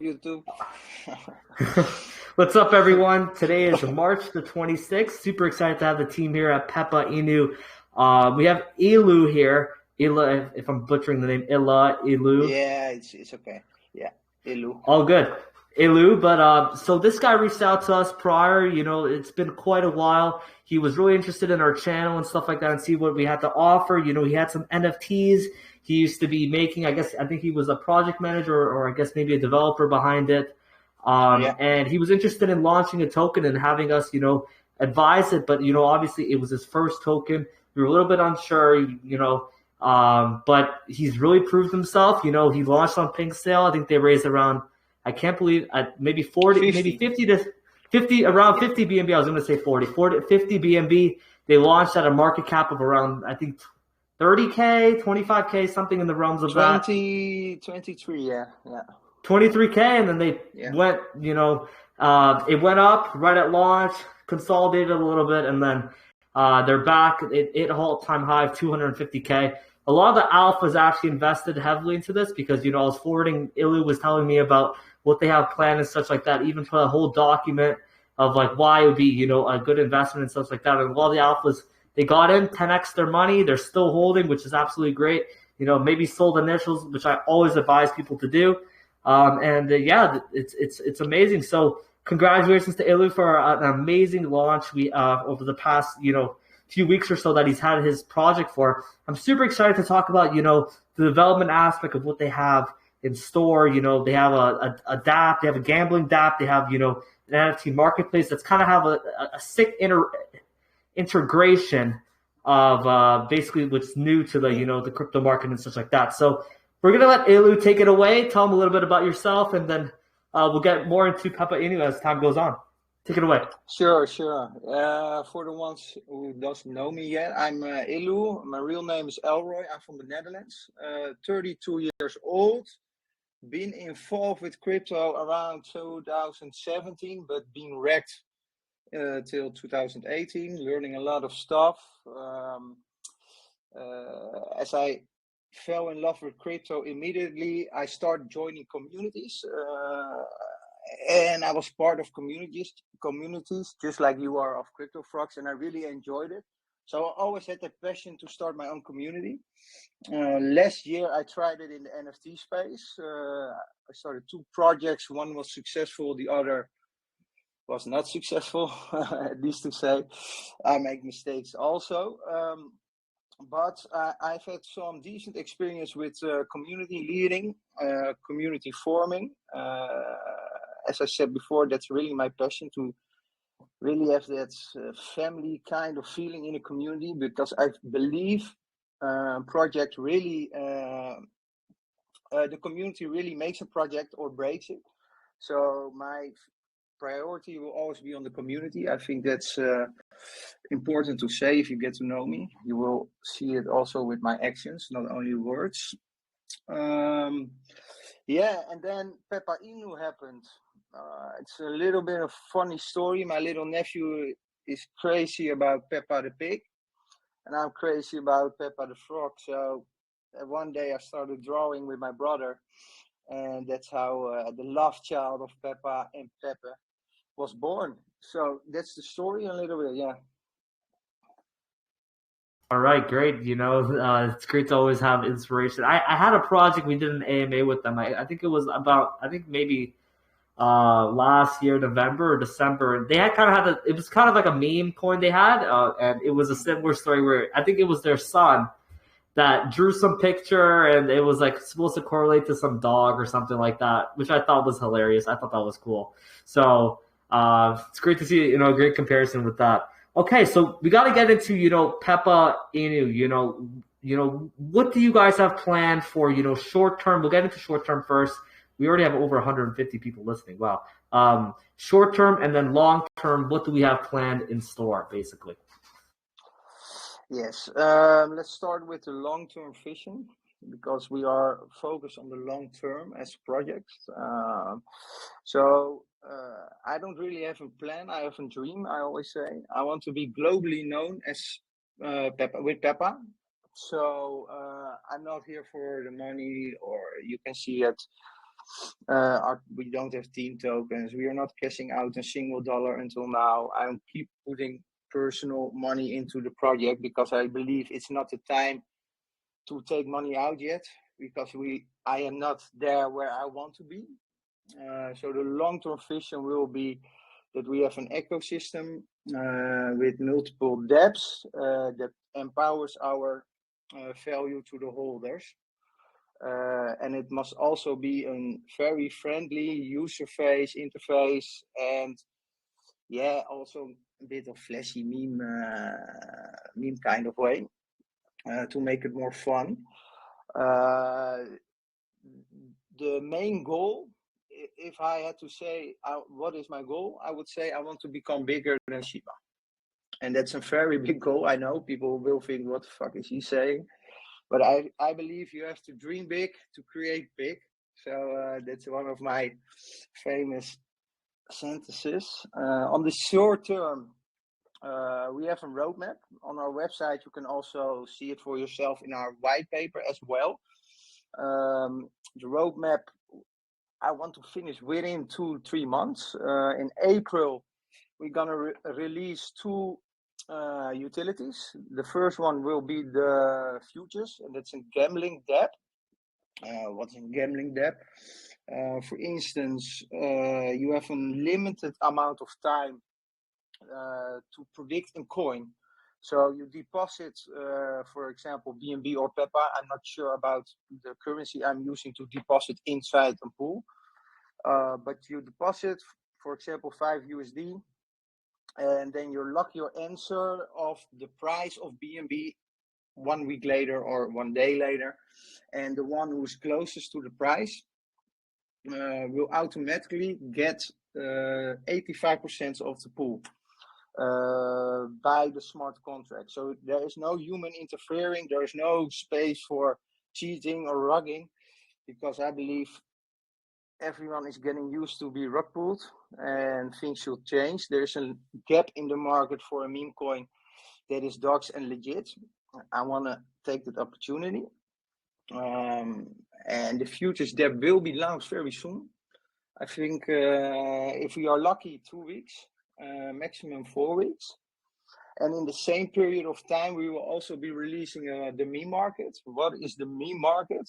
YouTube. What's up, everyone? Today is March the 26th. Super excited to have the team here at Pepa Inu. We have Ilu here. Ila, if I'm butchering the name, Ilu. Yeah, it's okay. Yeah, Ilu. All good. Ilu, but so this guy reached out to us prior, it's been quite a while. He was really interested in our channel and stuff like that and see what we had to offer. He had some NFTs. He used to be making, I think he was a project manager or I guess maybe a developer behind it. And he was interested in launching a token and having us, advise it. But, obviously it was his first token. We were a little bit unsure, but he's really proved himself. He launched on Pink Sale. I think they raised around, I can't believe, maybe 40, 50. Maybe 50 to 50, around 50 BNB. I was going to say 50 BNB. They launched at a market cap of around, I think, 30K, 25K, something in the realms of 23, yeah. 23K, and then they went, it went up right at launch, consolidated a little bit, and then they're back. It hit an all-time high of 250K. A lot of the alpha is actually invested heavily into this because, I was forwarding, Ilu was telling me about what they have planned and such like that, even for a whole document of like why it would be, a good investment and stuff like that. And a lot of the alphas, they got in 10x their money. They're still holding, which is absolutely great. Maybe sold initials, which I always advise people to do. It's amazing. So congratulations to Ilu for an amazing launch. We over the past, few weeks or so that he's had his project for. I'm super excited to talk about, the development aspect of what they have in store. They have a DApp, they have a gambling DApp, they have, an NFT marketplace that's kind of have a sick integration of basically what's new to the, the crypto market and such like that. So we're going to let Ilu take it away, tell him a little bit about yourself, and then we'll get more into Pepa Inu as time goes on. Take it away. Sure. For the ones who doesn't know me yet, I'm Ilu. My real name is Elroy. I'm from the Netherlands. 32 years old. Been involved with crypto around 2017, but been wrecked till 2018, learning a lot of stuff. As I fell in love with crypto immediately, I started joining communities. And I was part of communities just like you are of CryptoFrogs, and I really enjoyed it. So I always had the passion to start my own community. Last year I tried it in the NFT space. I started 2 projects. One was successful, the other was not successful, at least to say. I make mistakes also. But I've had some decent experience with community leading, community forming. As I said before, that's really my passion, to really have that family kind of feeling in a community, because I believe project really, the community really makes a project or breaks it. So my priority will always be on the community. I think that's important to say. If you get to know me, you will see it also with my actions, not only words. And then Pepa Inu happened. It's a little bit of a funny story. My little nephew is crazy about Peppa the pig, and I'm crazy about Peppa the frog. So one day I started drawing with my brother, and that's how the love child of Peppa and Pepe was born. So that's the story a little bit, yeah. All right, great. It's great to always have inspiration. I had a project, we did an AMA with them. I think it was about, maybe last year, November or December. They had it was kind of like a meme coin they had, and it was a similar story where I think it was their son that drew some picture, and it was like supposed to correlate to some dog or something like that, which I thought was hilarious. I thought that was cool. So it's great to see, a great comparison with that. Okay, so we got to get into, Pepa Inu. What do you guys have planned for, short term? We'll get into short term first. We already have over 150 people listening. Wow. Short term and then long term, what do we have planned in store, basically? Yes. Let's start with the long term vision, because we are focused on the long term as projects. I don't really have a plan. I have a dream. I always say I want to be globally known as Pepa. So I'm not here for the money, or you can see it We don't have team tokens. We are not cashing out a single dollar until now. I keep putting personal money into the project because I believe it's not the time to take money out yet, because I am not there where I want to be. So the long-term vision will be that we have an ecosystem with multiple dApps that empowers our value to the holders. And it must also be a very friendly user interface, and also a bit of flashy meme kind of way to make it more fun. The main goal, if I had to say what is my goal, I would say I want to become bigger than Shiba. And that's a very big goal. I know people will think, what the fuck is he saying? But I believe you have to dream big to create big. So that's one of my famous sentences. On the short term, we have a roadmap on our website. You can also see it for yourself in our white paper as well. The roadmap, I want to finish within 2-3 months. In April, we're gonna release 2 utilities. The first one will be the futures, and that's a gambling dApp. What's a gambling dApp? For instance, you have a limited amount of time to predict a coin. So you deposit, for example, BNB or Pepa. I'm not sure about the currency I'm using to deposit inside a pool. But you deposit, for example, 5 USD, and then you lock your answer of the price of BNB 1 week later or 1 day later. And the one who's closest to the price will automatically get 85% of the pool by the smart contract. So there is no human interfering. There is no space for cheating or rugging, because I believe everyone is getting used to be rug pulled, and things should change. There's a gap in the market for a meme coin that is dogs and legit. I want to take that opportunity. And the futures dApp will be launched very soon. I think if we are lucky, 2 weeks, maximum 4 weeks. And in the same period of time, we will also be releasing the meme market. What is the meme market?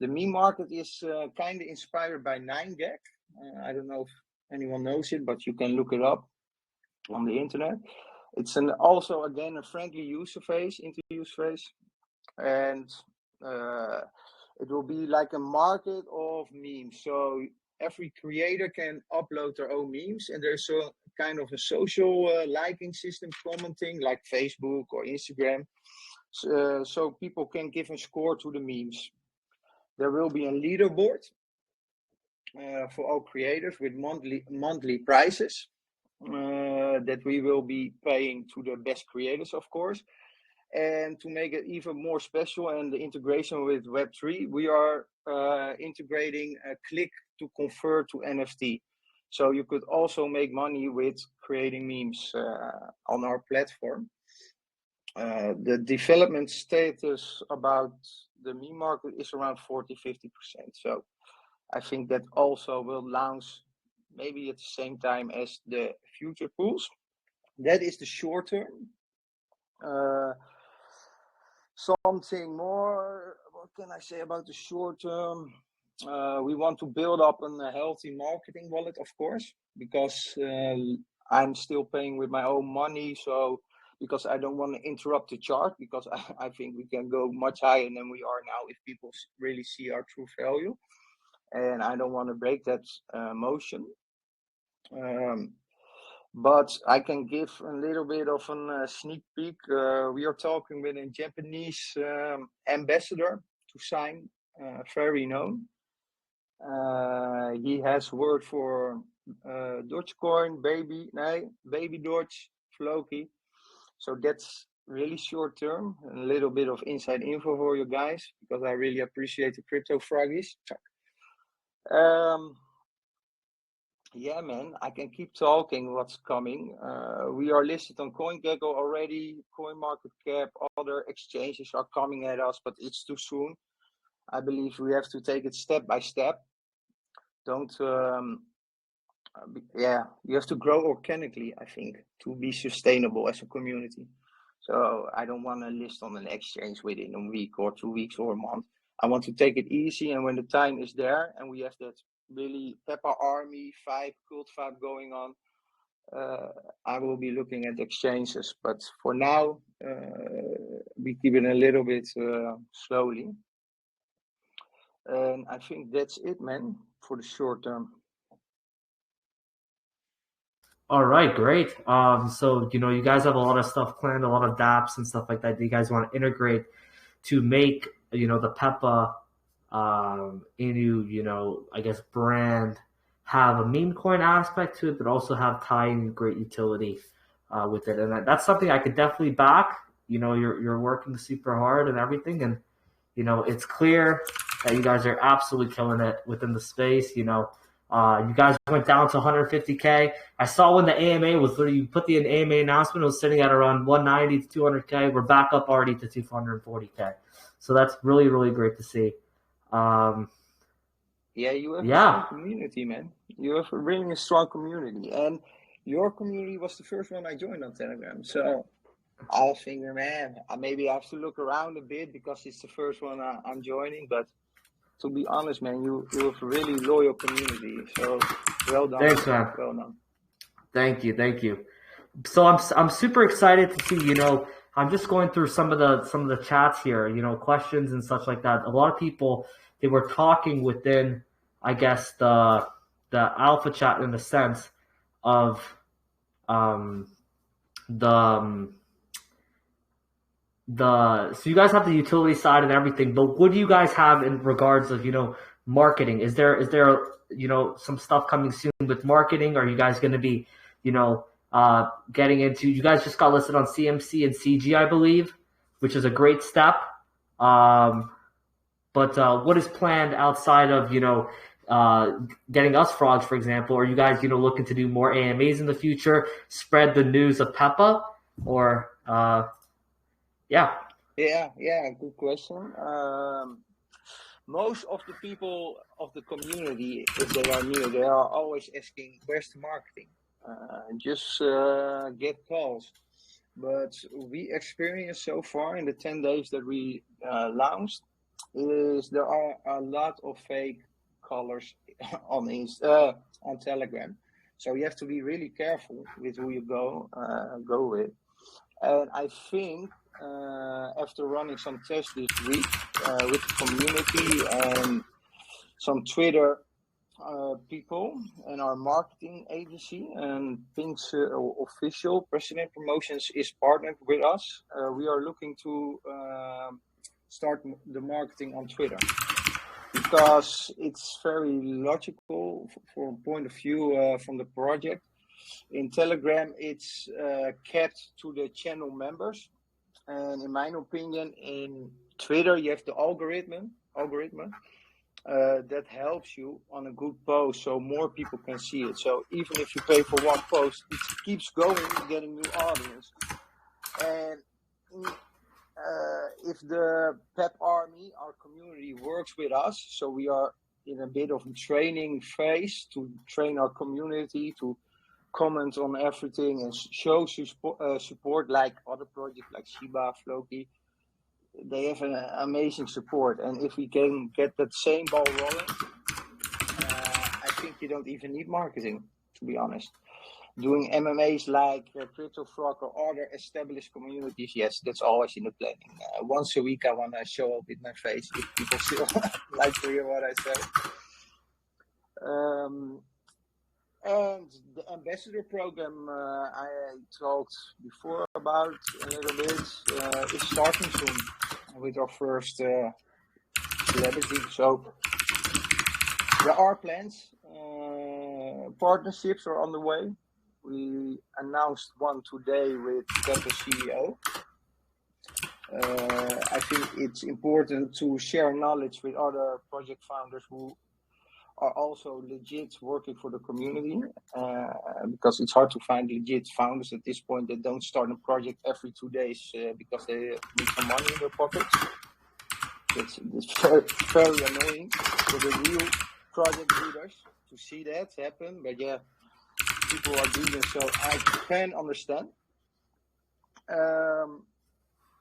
The meme market is kind of inspired by 9gag. I don't know if anyone knows it, but you can look it up on the internet. It's also, again, a friendly interface. And it will be like a market of memes. So every creator can upload their own memes, and there's a kind of a social liking system, commenting, like Facebook or Instagram. So people can give a score to the memes. There will be a leaderboard for all creators with monthly prizes that we will be paying to the best creators, of course. And to make it even more special and the integration with Web3, we are integrating a click to convert to NFT. So you could also make money with creating memes on our platform. The development status about the meme market is around 40-50%. So I think that also will launch maybe at the same time as the future pools. That is the short term. Something more, what can I say about the short term? We want to build up a healthy marketing wallet, of course, because I'm still paying with my own money. So, because I don't want to interrupt the chart, because I think we can go much higher than we are now if people really see our true value. And I don't want to break that motion. But I can give a little bit of a sneak peek. We are talking with a Japanese ambassador to sign, very known. He has worked for Dogecoin, Baby Doge, Floki. So that's really short term. A little bit of inside info for you guys, because I really appreciate the CryptoFrogs. Yeah, man, I can keep talking what's coming. We are listed on CoinGecko already, CoinMarketCap, other exchanges are coming at us, but it's too soon. I believe we have to take it step by step. don't yeah, you have to grow organically, I think, to be sustainable as a community. So I don't want to list on an exchange within a week or 2 weeks or a month. I want to take it easy, and when the time is there and we have that really Pepa Army vibe, cult vibe going on, I will be looking at exchanges. But for now, we keep it a little bit slowly. And I think that's it, man, for the short term. All right, great. So you guys have a lot of stuff planned, a lot of dApps and stuff like that that you guys want to integrate to make the Pepa Inu, I guess brand have a meme coin aspect to it, but also have tie-in great utility with it, and that's something I could definitely back. You're working super hard and everything, and it's clear that you guys are absolutely killing it within the space. You guys went down to 150K. I saw when the AMA was literally, you put the AMA announcement, it was sitting at around 190 to 200K. We're back up already to 240K. So that's really, really great to see. Yeah, you have a strong community, man. You have a really strong community. And your community was the first one I joined on Telegram. So I'll think, man, maybe I have to look around a bit because it's the first one I'm joining. But to be honest, man, you have a really loyal community. So well done. Thanks, man. Well done. Thank you. So I'm super excited to see. I'm just going through some of the chats here. Questions and such like that. A lot of people, they were talking within, I guess, the alpha chat in the sense of so you guys have the utility side and everything, but what do you guys have in regards of marketing? Is there some stuff coming soon with marketing? Are you guys going to be getting into, you guys just got listed on CMC and CG, I believe, which is a great step. But what is planned outside of getting us frogs, for example? Are you guys looking to do more AMAs in the future, spread the news of Pepa, or yeah, good question. Most of the people of the community, if they are new, they are always asking, where's the marketing? Just get calls. But we experienced so far in the 10 days that we launched is there are a lot of fake callers on Telegram. So you have to be really careful with who you go with. And I think after running some tests this week with the community and some Twitter people and our marketing agency, and Pink's official President Promotions is partnered with us. We are looking to start the marketing on Twitter because it's very logical from a point of view from the project. In Telegram, it's kept to the channel members. And in my opinion, in Twitter, you have the algorithm that helps you on a good post so more people can see it. So even if you pay for one post, it keeps going, getting new audience. And if the Pep Army, our community, works with us, so we are in a bit of a training phase to train our community to comment on everything and show support like other projects like Shiba, Floki. They have an amazing support, and if we can get that same ball rolling, I think you don't even need marketing, to be honest. Doing MMAs like CryptoFrog or other established communities, yes, that's always in the planning. Once a week I want to show up with my face if people still like to hear what I say. And the ambassador program I talked before about a little bit is starting soon with our first celebrity. So there are plans, partnerships are on the way. We announced one today with Pepa CEO. I think it's important to share knowledge with other project founders who are also legit working for the community, because it's hard to find legit founders at this point that don't start a project every 2 days because they need some money in their pockets. It's very, very annoying. So the real project leaders to see that happen. But yeah, people are doing it, so I can understand.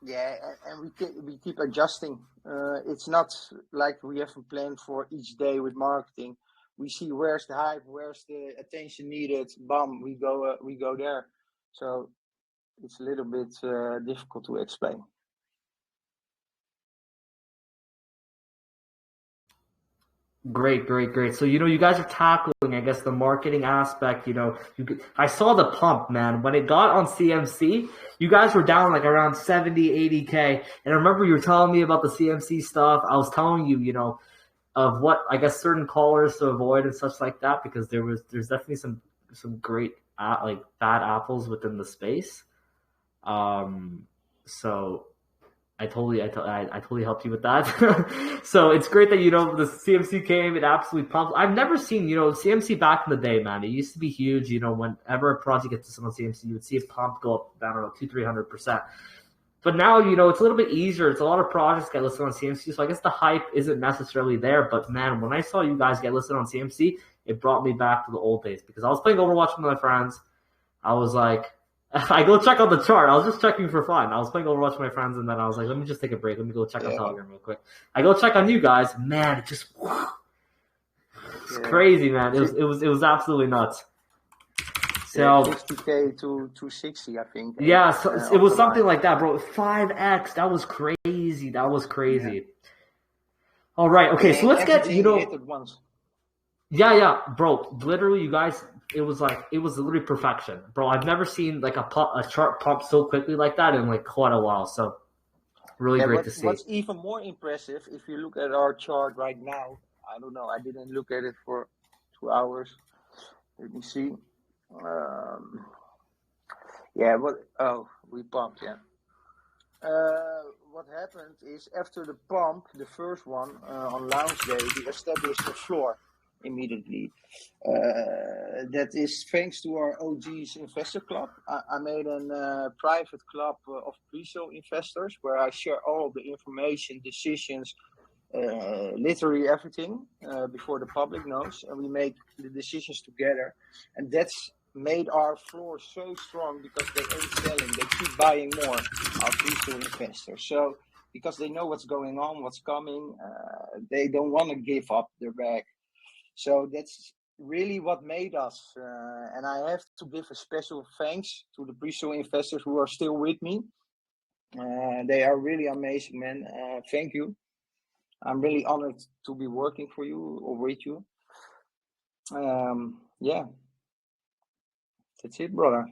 Yeah, and we keep adjusting. It's not like we have a plan for each day with marketing. We see where's the hype, where's the attention needed. Bam, we go there. So it's a little bit difficult to explain. Great, great, great. So, you guys are tackling, I guess, the marketing aspect. I saw the pump, man. When it got on CMC, you guys were down like around 70, 80K. And I remember you were telling me about the CMC stuff. I was telling you, of what, I guess, certain callers to avoid and such like that, because there's definitely some great, like, bad apples within the space. So I totally helped you with that. So it's great that the CMC came. It absolutely pumped. I've never seen CMC back in the day, man. It used to be huge. Whenever a project gets to on CMC, you would see a pump go up. I don't know, 200-300%. But now it's a little bit easier. It's a lot of projects get listed on CMC, so I guess the hype isn't necessarily there. But man, when I saw you guys get listed on CMC, it brought me back to the old days, because I was playing Overwatch with my friends. I was like, I go check out the chart. I was just checking for fun. I was playing Overwatch with my friends, and then I was like, let me just take a break. Let me go check on Telegram real quick. I go check on you guys. Man, it's crazy, man. It was absolutely nuts. So 50K to 260, I think. Yeah, so it was something like that, bro. 5x. That was crazy. Yeah. All right. Okay, so let's get hit at once. Yeah, bro. Literally, you guys. It was literally perfection, bro. I've never seen like a chart pump so quickly like that in like quite a while. So really great to see. What's even more impressive, if you look at our chart right now, I don't know. I didn't look at it for 2 hours. Let me see. We pumped. Yeah. What happened is, after the pump, the first one on launch day, we established a floor immediately. That is thanks to our OG's investor club. I made a private club of pre-sale investors where I share all the information, decisions, literally everything before the public knows, and we make the decisions together. And that's made our floor so strong, because they ain't selling, they keep buying more, our pre-sale investors. So because they know what's going on, what's coming, they don't want to give up their bag. So that's really what made us. And I have to give a special thanks to the pre-sale investors who are still with me. They are really amazing, man. Thank you. I'm really honored to be working for you or with you. Yeah. That's it, brother.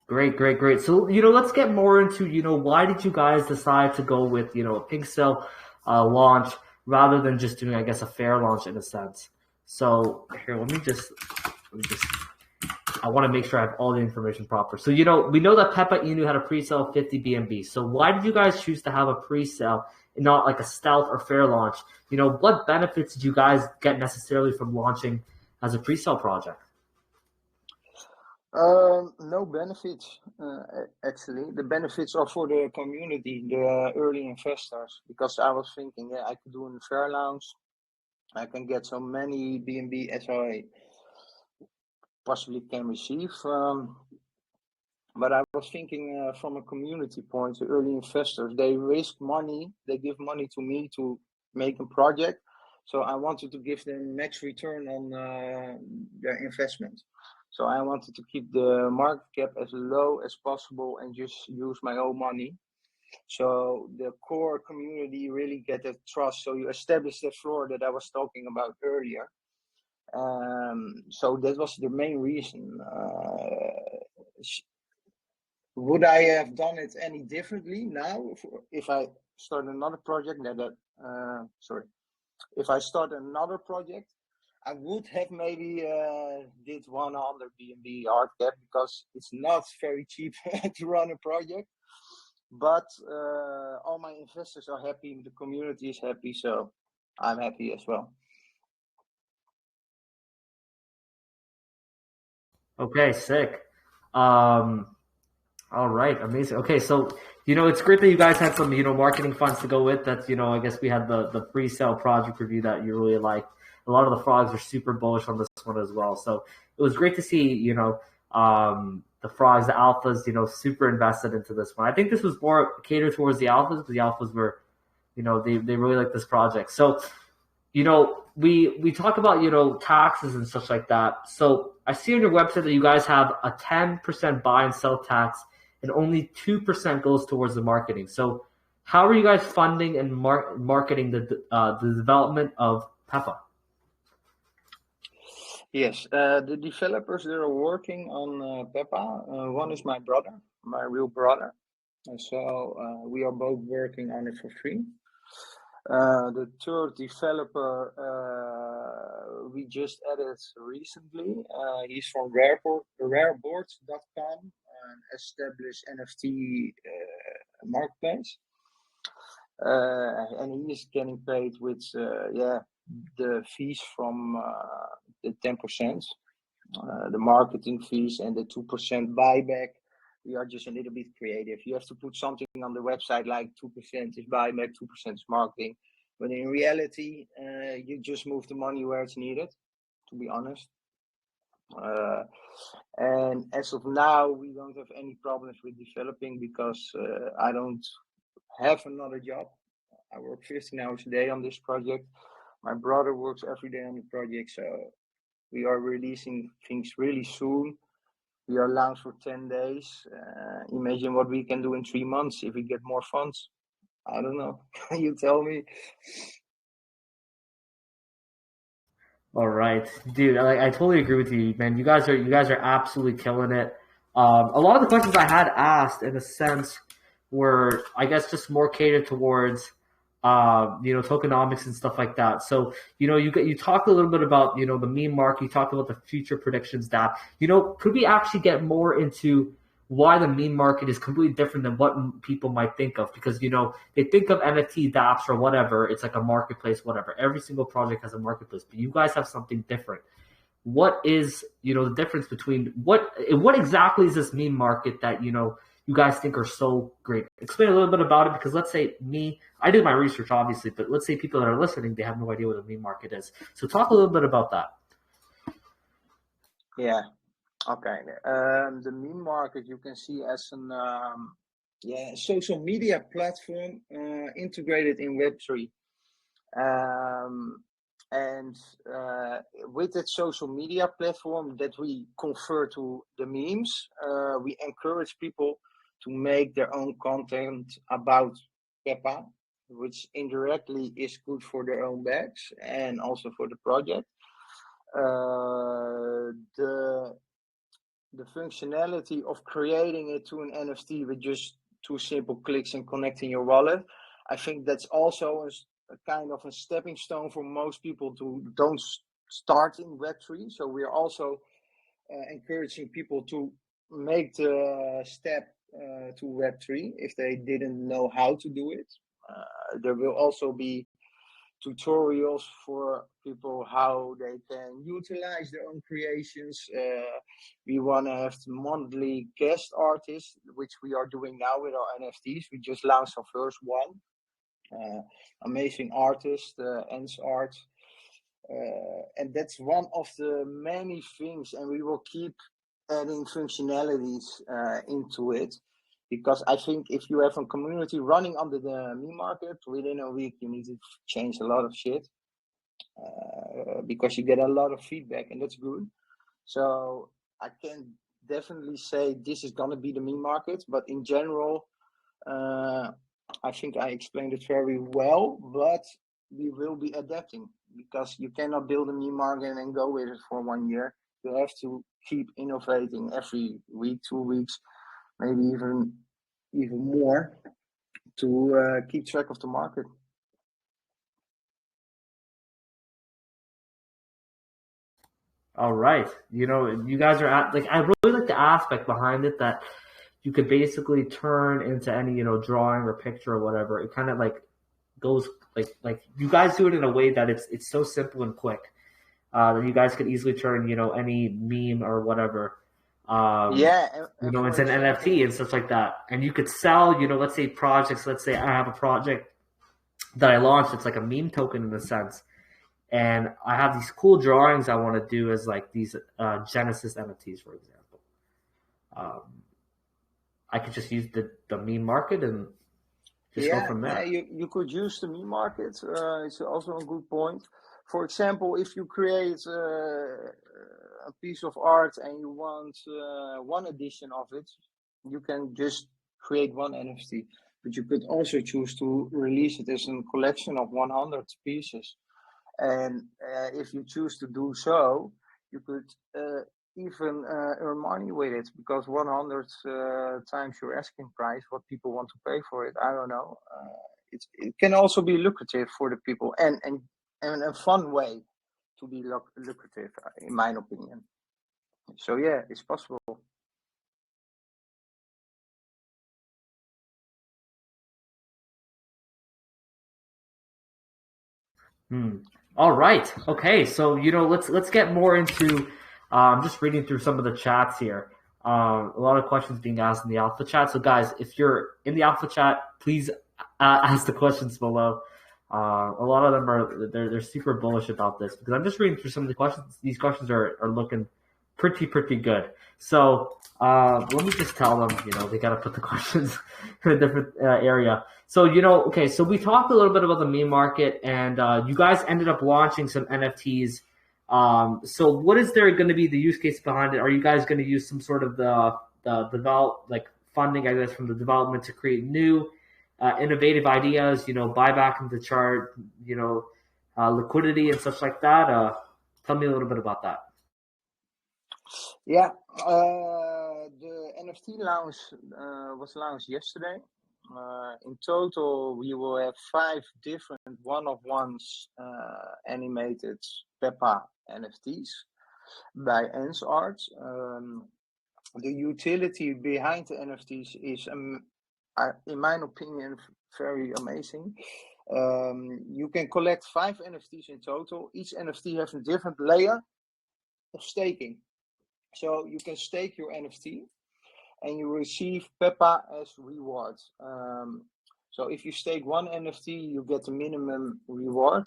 Great. So, let's get more into, why did you guys decide to go with, a pig cell launch rather than just doing, I guess, a fair launch in a sense. So here, let me just I want to make sure I have all the information proper. So, we know that Pepa Inu had a pre-sale of 50 BNB. So why did you guys choose to have a pre-sale and not like a stealth or fair launch? What benefits did you guys get necessarily from launching as a pre-sale project? No benefits, actually. The benefits are for the community, the early investors, because I was thinking, I could do a fair launch. I can get so many BNB as I possibly can receive. But I was thinking from a community point, the early investors, they risk money, they give money to me to make a project. So I wanted to give them max return on their investment. So I wanted to keep the market cap as low as possible and just use my own money. So the core community really get that trust. So you establish that floor that I was talking about earlier. So that was the main reason. Would I have done it any differently now if I start another project? If I start another project, I would have maybe did 100 BNB hard cap, because it's not very cheap to run a project. But all my investors are happy, the community is happy, so I'm happy as well. Okay, sick. All right, amazing. Okay, so It's great that you guys had some, marketing funds to go with. That's, I guess we had the pre-sale project review that you really liked. A lot of the frogs are super bullish on this one as well. So it was great to see, the frogs, the alphas, super invested into this one. I think this was more catered towards the alphas because the alphas were, they really like this project. So, we talk about, taxes and such like that. So I see on your website that you guys have a 10% buy and sell tax and only 2% goes towards the marketing. So how are you guys funding and marketing the development of Pepa? Yes, the developers that are working on Pepa, one is my brother, my real brother. And so we are both working on it for free. The third developer we just added recently. He's from rareboards.com, an established NFT marketplace. And he is getting paid with the fees from the 10%, the marketing fees, and the 2% buyback. We are just a little bit creative. You have to put something on the website like 2% is buyback, 2% is marketing. But in reality, you just move the money where it's needed, to be honest. And as of now, we don't have any problems with developing because I don't have another job. I work 15 hours a day on this project. My brother works every day on the project, so we are releasing things really soon. We are launched for 10 days. Imagine what we can do in 3 months if we get more funds. I don't know. You tell me. All right, dude. I totally agree with you, man. You guys are absolutely killing it. A lot of the questions I had asked, in a sense, were, I guess, just more catered towards, tokenomics and stuff like that. So, you talked a little bit about, the meme market. You talked about the future predictions that, could we actually get more into why the meme market is completely different than what people might think of? Because, they think of NFT, dApps, or whatever. It's like a marketplace, whatever. Every single project has a marketplace, but you guys have something different. What is, the difference between what exactly is this meme market that, you guys think are so great? Explain a little bit about it, because let's say I did my research, obviously, but let's say people that are listening, they have no idea what a meme market is. So talk a little bit about that. Yeah. Okay. The meme market you can see as an social media platform integrated in Web3. And with that social media platform that we convert to the memes, we encourage people to make their own content about Pepa, which indirectly is good for their own bags and also for the project. The functionality of creating it to an NFT with just 2 simple clicks and connecting your wallet, I think that's also a kind of a stepping stone for most people to don't start in Web3. So we're also encouraging people to make the step to Web3 if they didn't know how to do it. There will also be tutorials for people how they can utilize their own creations. We want to have monthly guest artists, which we are doing now with our NFTs. We just launched our first one. Amazing artist, Ens Art. And that's one of the many things, and we will keep adding functionalities into it. Because I think if you have a community running under the meme market, within a week you need to change a lot of shit. Because you get a lot of feedback, and that's good. So I can definitely say this is going to be the meme market, but in general, I think I explained it very well, but we will be adapting, because you cannot build a meme market and go with it for 1 year. You have to keep innovating every week, 2 weeks, maybe even more, to keep track of the market. All right. You guys are I really like the aspect behind it that you could basically turn into any, drawing or picture or whatever. It kind of goes like you guys do it in a way that it's so simple and quick that you guys could easily turn, any meme or whatever Yeah, and It's for an NFT example, and such like that. And you could sell, let's say projects. Let's say I have a project that I launched. It's like a meme token in a sense, and I have these cool drawings I want to do as like these Genesis NFTs, for example. Um, I could just use the meme market and just go from yeah, there. you could use the meme market. It's also a good point. For example, if you create a piece of art and you want one edition of it, you can just create one NFT. But you could also choose to release it as a collection of 100 pieces. And if you choose to do so, you could even earn money with it, because 100 times your asking price, what people want to pay for it, I don't know. It can also be lucrative for the people, and a fun way to be lucrative, in my opinion. So yeah, it's possible. Hmm. All right. Okay. So let's get more into. Just reading through some of the chats here. A lot of questions being asked in the alpha chat. So guys, if you're in the alpha chat, please ask the questions below. A lot of them they're super bullish about this because I'm just reading through some of the questions. These questions are looking pretty good. So let me just tell them, they got to put the questions in a different area. So, okay, so we talked a little bit about the meme market, and you guys ended up launching some NFTs. So what is there going to be the use case behind it? Are you guys going to use some sort of the develop like funding, I guess, from the development to create new innovative ideas, buy back into chart, liquidity and such like that? Tell me a little bit about that. Yeah, the NFT launch was launched yesterday. In total, we will have 5 different one-of-ones animated Pepa NFTs by Ens Art. The utility behind the NFTs is, in my opinion, very amazing. You can collect 5 NFTs in total. Each NFT has a different layer of staking. So you can stake your NFT and you receive Pepa as reward. So if you stake 1 NFT, you get the minimum reward.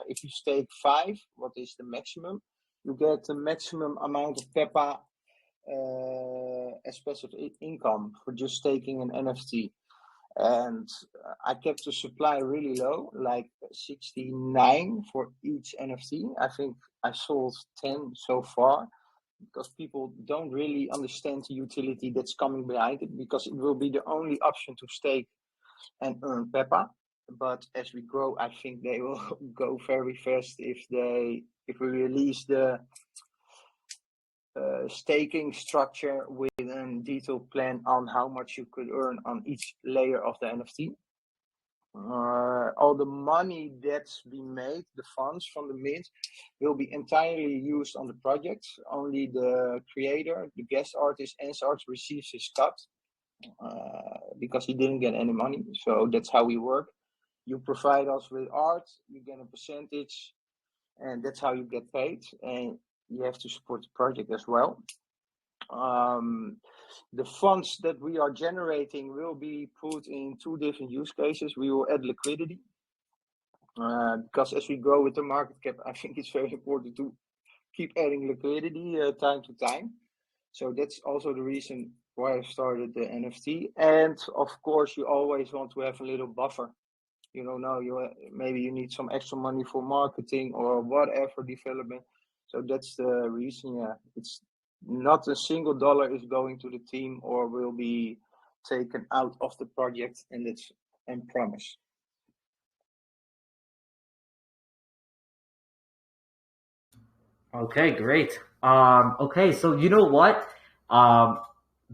If you stake 5, what is the maximum? You get the maximum amount of Pepa as passive income for just staking an NFT. And I kept the supply really low, like 69 for each NFT. I think I sold 10 so far, because people don't really understand the utility that's coming behind it, because it will be the only option to stake and earn Pepa. But as we grow, I think they will go very fast if we release the staking structure with a detailed plan on how much you could earn on each layer of the NFT. All the money that's been made, the funds from the mint, will be entirely used on the project. Only the creator, the guest artist, Ens Art, receives his cut because he didn't get any money. So that's how we work. You provide us with art, you get a percentage, and that's how you get paid. And you have to support the project as well. The funds that we are generating will be put in 2 different use cases. We will add liquidity, because as we grow with the market cap, I think it's very important to keep adding liquidity time to time. So that's also the reason why I started the NFT. And of course, you always want to have a little buffer. Now maybe you need some extra money for marketing or whatever development. So that's the reason. Yeah, it's not a single dollar is going to the team or will be taken out of the project, and that's and promise. Okay, great. Okay, so you know what? Um,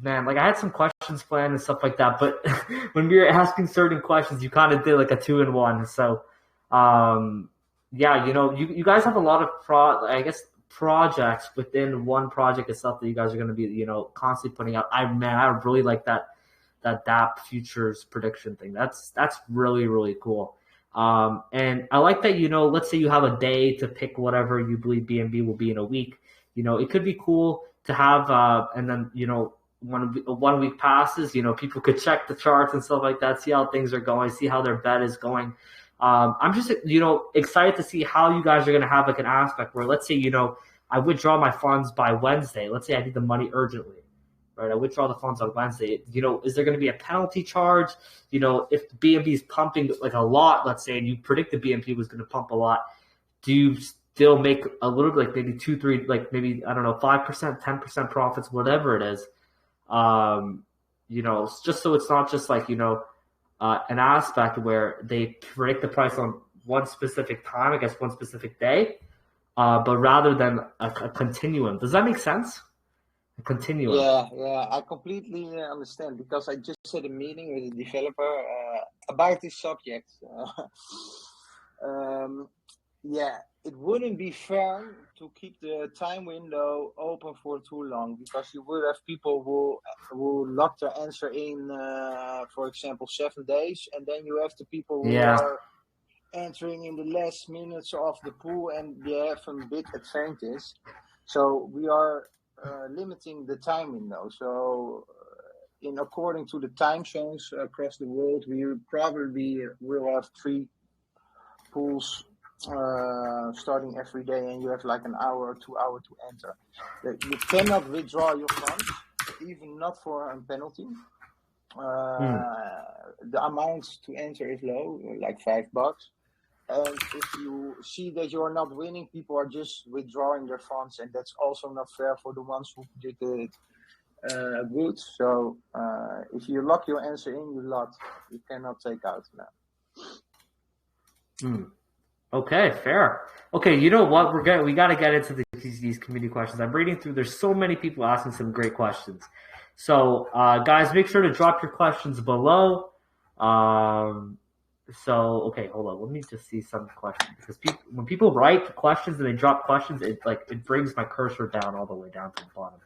man, like I had some questions planned and stuff like that, but when we were asking certain questions, you kind of did like a 2-in-1. So, um, yeah, you guys have a lot of I guess projects within one project itself that you guys are going to be, constantly putting out. I really like that DApp futures prediction thing. That's really cool. And I like that, let's say you have a day to pick whatever you believe BNB will be in a week. It could be cool to have, and then, when 1 week passes, people could check the charts and stuff like that, see how things are going, see how their bet is going. I'm just, excited to see how you guys are going to have like an aspect where, let's say, I withdraw my funds by Wednesday. Let's say I need the money urgently, right? I withdraw the funds on Wednesday. Is there going to be a penalty charge? If the BNB is pumping like a lot, let's say, and you predict the BNB was going to pump a lot, do you still make a little bit, like maybe 2, 3, like maybe, I don't know, 5%, 10% profits, whatever it is? Just so it's not just like, an aspect where they predict the price on one specific time, I guess one specific day, but rather than a continuum. Does that make sense? A continuum. Yeah, I completely understand, because I just had a meeting with a developer about this subject. Yeah, it wouldn't be fair to keep the time window open for too long, because you would have people who lock their answer in, for example, 7 days, and then you have the people who are entering in the last minutes of the pool, and they have a big advantage. So we are limiting the time window. So according to the time zones across the world, we probably will have 3 pools starting every day, and you have like an hour or 2 hours to enter. You cannot withdraw your funds, even not for a penalty. The amount to enter is low, like $5. And if you see that you're not winning, people are just withdrawing their funds, and that's also not fair for the ones who predicted good. So if you lock your answer in, you lock. You cannot take out now. Okay, fair. Okay, you know what? We got to get into these community questions. I'm reading through. There's so many people asking some great questions. So, guys, make sure to drop your questions below. Okay, hold on. Let me just see some questions, because when people write questions and they drop questions, it brings my cursor down all the way down to the bottom.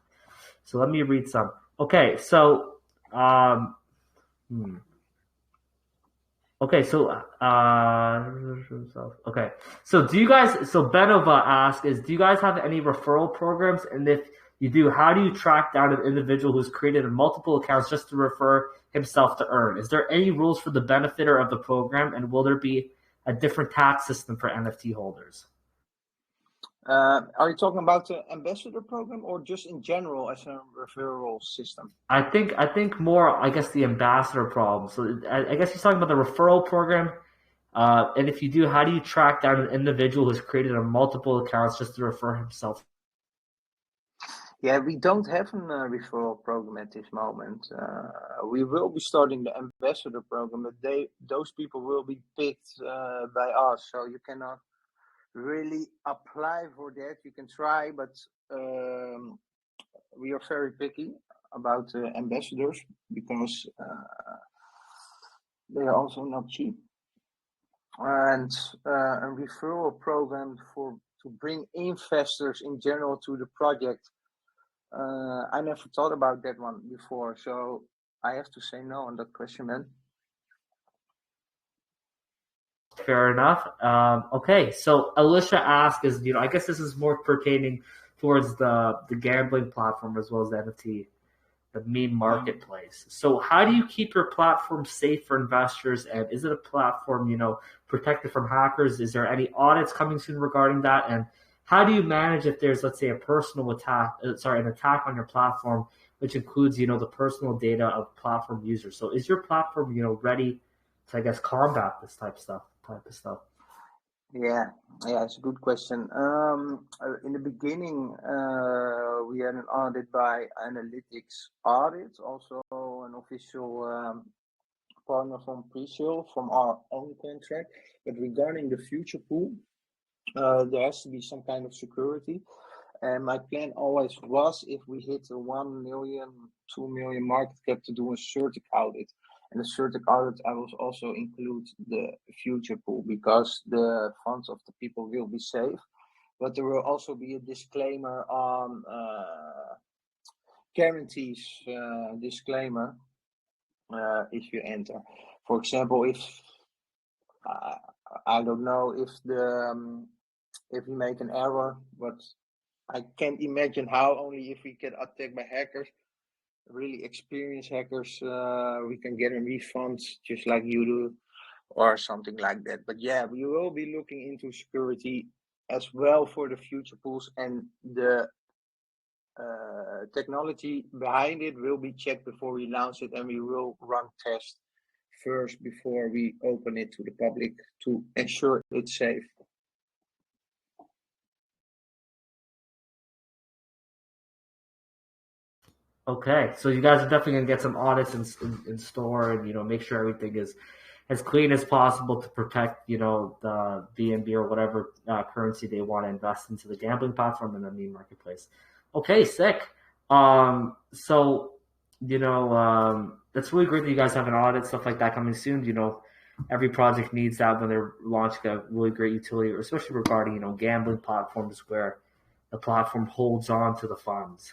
So let me read some. Okay, so Okay, so do you guys? So Benova asks, do you guys have any referral programs? And if you do, how do you track down an individual who's created multiple accounts just to refer himself to earn? Is there any rules for the benefiter of the program, and will there be a different tax system for NFT holders? Are you talking about the ambassador program, or just in general as a referral system? I think more, I guess, the ambassador problem. So I guess he's talking about the referral program. And if you do, how do you track down an individual who's created multiple accounts just to refer himself? Yeah, we don't have a referral program at this moment. We will be starting the ambassador program, but those people will be picked by us. So you cannot really apply for that. You can try, but we are very picky about ambassadors, because they are also not cheap. And a referral program to bring investors in general to the project, I never thought about that one before, so I have to say no on that question, man. Fair enough. Okay, so Alicia asks, I guess this is more pertaining towards the gambling platform as well as the NFT, the meme marketplace. So how do you keep your platform safe for investors, and is it a platform, protected from hackers? Is there any audits coming soon regarding that? And how do you manage if there's, let's say, an attack on your platform, which includes, the personal data of platform users? So is your platform, ready to, I guess, combat this type of stuff? Yeah, it's a good question. In the beginning, we had an audit by Analytics Audit, also an official partner from Presale from our own contract. But regarding the future pool, there has to be some kind of security. And my plan always was, if we hit a 1 million, 2 million market cap, to do a certic audit. And the certic audit, I will also include the future pool, because the funds of the people will be safe. But there will also be a disclaimer on guarantees disclaimer if you enter. For example, if I don't know if you make an error, but I can't imagine how only if we get attacked by hackers, really experienced hackers, we can get a refund just like you do or something like that. But yeah, we will be looking into security as well for the future pools, and the technology behind it will be checked before we launch it, and we will run tests first before we open it to the public to ensure it's safe. Okay, so you guys are definitely gonna get some audits in store, and make sure everything is as clean as possible to protect the BNB or whatever currency they want to invest into the gambling platform and the meme marketplace. Okay, sick. So that's really great that you guys have an audit, stuff like that coming soon. Every project needs that when they're launching a really great utility, especially regarding gambling platforms where the platform holds on to the funds.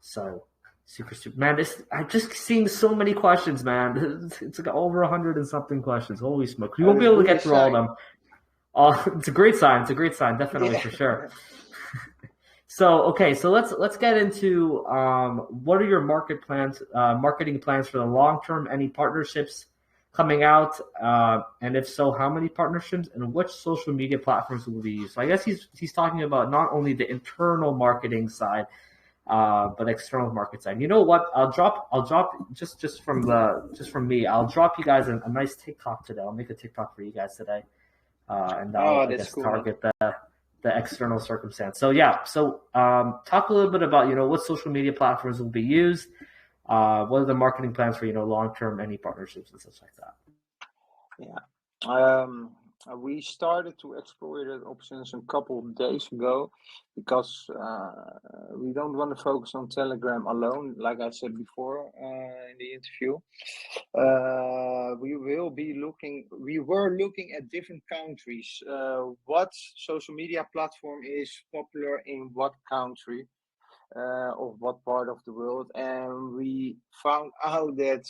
So super, man. I just seeing so many questions, man. It's like over 100 and something questions. Holy smoke! We won't be able to get through all of them. It's a great sign. It's a great sign, definitely for sure. So okay, so let's get into what are your marketing plans for the long term? Any partnerships coming out? And if so, how many partnerships and which social media platforms will be used? So I guess he's talking about not only the internal marketing side, but external market side. You know what? I'll drop just from me. I'll drop you guys a nice TikTok today. I'll make a TikTok for you guys today, and I'll I guess cool, target the external circumstance. So yeah, talk a little bit about what social media platforms will be used. What are the marketing plans for long term, any partnerships and such like that? Yeah. We started to explore that options a couple of days ago because we don't want to focus on Telegram alone, like I said before in the interview. We were looking at different countries, what social media platform is popular in what country of what part of the world, and we found out that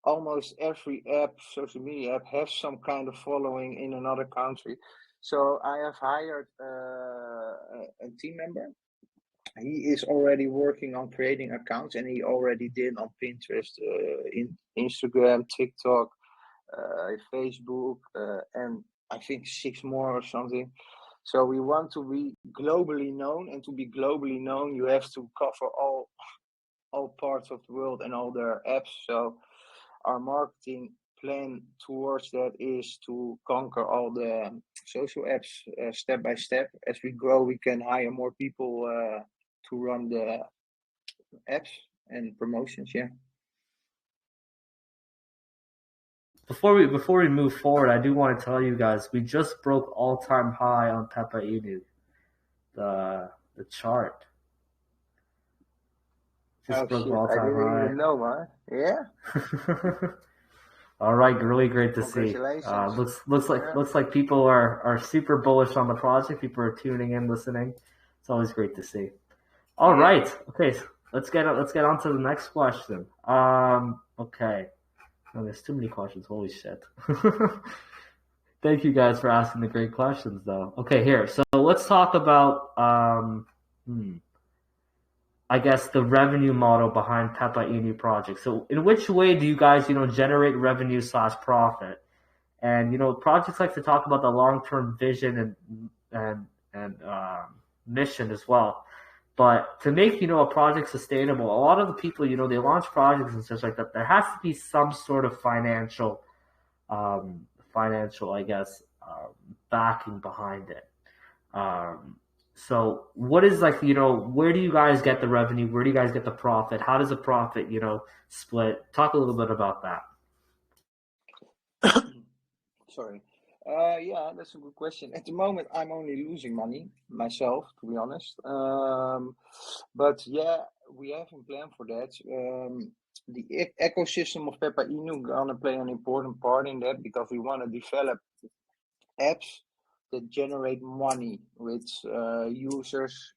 almost every social media app, has some kind of following in another country. So I have hired a team member. He is already working on creating accounts, and he already did on Pinterest, in Instagram, TikTok, Facebook, and I think 6 more or something. So we want to be globally known, and to be globally known, you have to cover all parts of the world and all their apps. So our marketing plan towards that is to conquer all the social apps step by step. As we grow, we can hire more people to run the apps and promotions. Yeah. Before we move forward, I do want to tell you guys we just broke all-time high on Pepa Inu, the chart. Just broke all-time high. I didn't even know, man. Yeah. All right, really great to see. Looks like people are super bullish on the project. People are tuning in, listening. It's always great to see. All right, okay, let's get on to the next question. Okay, oh, there's too many questions. Holy shit! Thank you guys for asking the great questions, though. Okay, here. So let's talk about I guess the revenue model behind Pepa Inu project. So in which way do you guys, generate revenue / profit? And, projects like to talk about the long-term vision and mission as well. But to make, a project sustainable, a lot of the people, they launch projects and such like that. There has to be some sort of financial, I guess, backing behind it. So what is where do you guys get the revenue? Where do you guys get the profit? How does the profit, split? Talk a little bit about that. Sorry. Yeah, that's a good question. At the moment, I'm only losing money myself, to be honest. But yeah, we have a plan for that. The ecosystem of Pepa Inu gonna play an important part in that, because we want to develop apps that generate money with users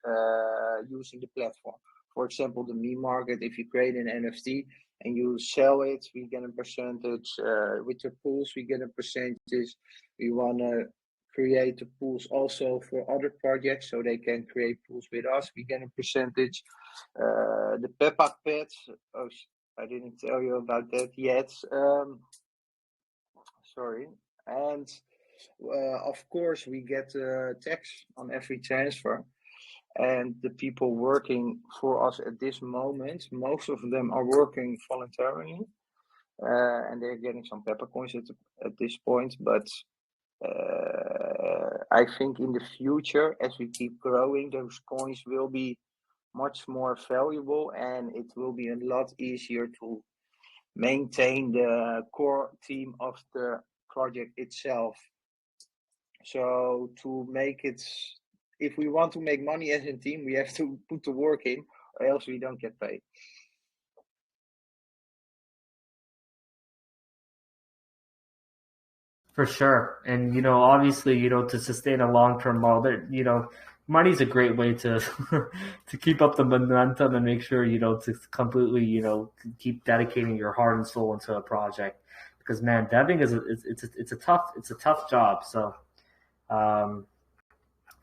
using the platform. For example, the meme market, if you create an NFT and you sell it, we get a percentage. With the pools, we get a percentage. We want to create the pools also for other projects, so they can create pools with us. We get a percentage. The Pepa pets. Oh, I didn't tell you about that yet. Sorry. And of course, we get tax on every transfer. And the people working for us at this moment, most of them are working voluntarily, and they're getting some Pepa coins at this point. But I think in the future, as we keep growing, those coins will be much more valuable, and it will be a lot easier to maintain the core team of the project itself. So to make it, if we want to make money as a team, we have to put the work in, or else we don't get paid. For sure. And, obviously, to sustain a long-term model, money's a great way to to keep up the momentum and make sure, to completely, keep dedicating your heart and soul into a project. Because, man, debbing it's a tough job. So,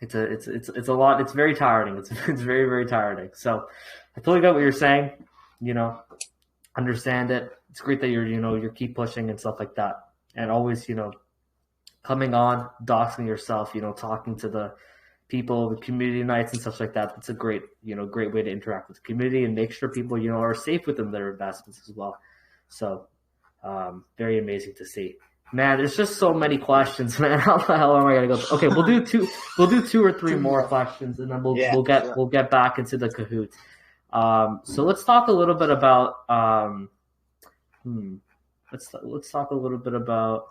it's a lot. It's very tiring. It's very, very tiring. So I totally get what you're saying, understand it. It's great that you're keep pushing and stuff like that. And always, coming on, doxing yourself, talking to the people, the community nights and stuff like that. It's a great way to interact with the community and make sure people, are safe within their investments as well. So, very amazing to see. Man, there's just so many questions, man. How the hell am I gonna go? Okay, we'll do two or three more questions, and then we'll get back into the Kahoot. So let's talk a little bit about let's talk a little bit about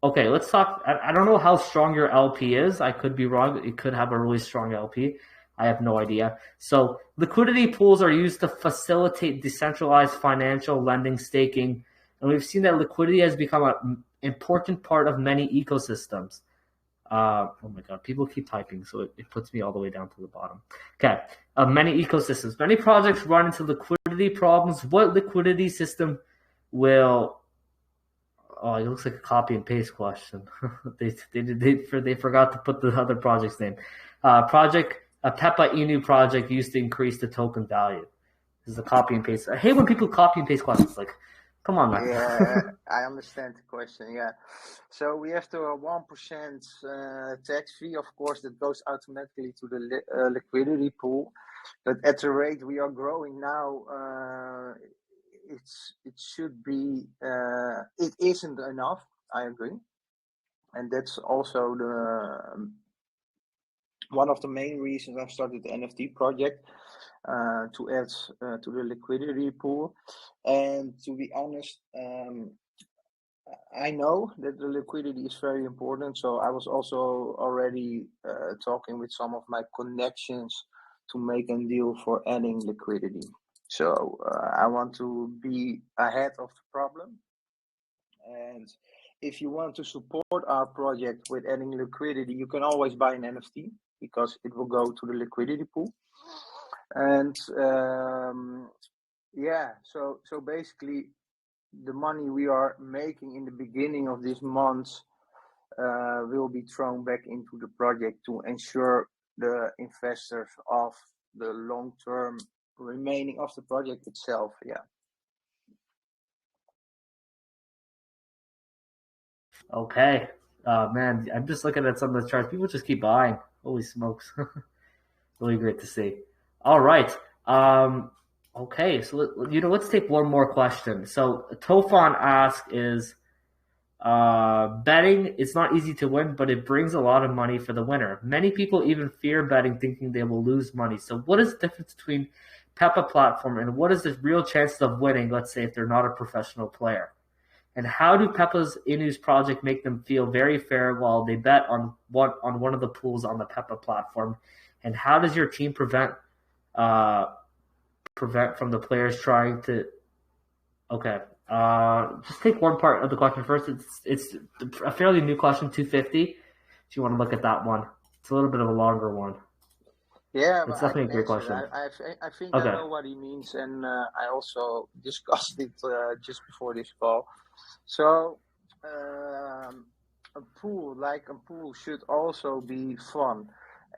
Okay, let's talk. I don't know how strong your LP is. I could be wrong. It could have a really strong LP. I have no idea. So liquidity pools are used to facilitate decentralized financial lending, staking, and we've seen that liquidity has become an important part of many ecosystems. Oh my God, people keep typing, so it puts me all the way down to the bottom. Okay, many ecosystems. Many projects run into liquidity problems. What liquidity system will... Oh, it looks like a copy and paste question. They forgot to put the other project's name. A Pepa Inu project used to increase the token value. This is a copy and paste. I hate when people copy and paste questions. Like, come on, man. Yeah, I understand the question. Yeah, so we have the 1% tax fee, of course, that goes automatically to the liquidity pool. But at the rate we are growing now, it should be. It isn't enough. I agree, and that's also one of the main reasons I've started the NFT project, to add to the liquidity pool. And to be honest, I know that the liquidity is very important. So I was also already talking with some of my connections to make a deal for adding liquidity. So I want to be ahead of the problem. And if you want to support our project with adding liquidity, you can always buy an NFT, because it will go to the liquidity pool. And so basically the money we are making in the beginning of this month will be thrown back into the project to ensure the investors of the long-term remaining of the project itself. Yeah. Okay. Man, I'm just looking at some of the charts. People just keep buying. Holy smokes. Really great to see. All right. Okay. So, let's take one more question. So Tofan asks is, betting, it's not easy to win, but it brings a lot of money for the winner. Many people even fear betting, thinking they will lose money. So what is the difference between Pepa platform and what is the real chance of winning, let's say, if they're not a professional player? And how do Pepa's Inu's project make them feel very fair while they bet on one of the pools on the Pepa platform? And how does your team prevent from the players trying to... Okay. Just take one part of the question first. It's a fairly new question, 250. If you want to look at that one, it's a little bit of a longer one. Yeah, it's definitely a great question. I think okay. I know what he means, and I also discussed it just before this call. So a pool should also be fun,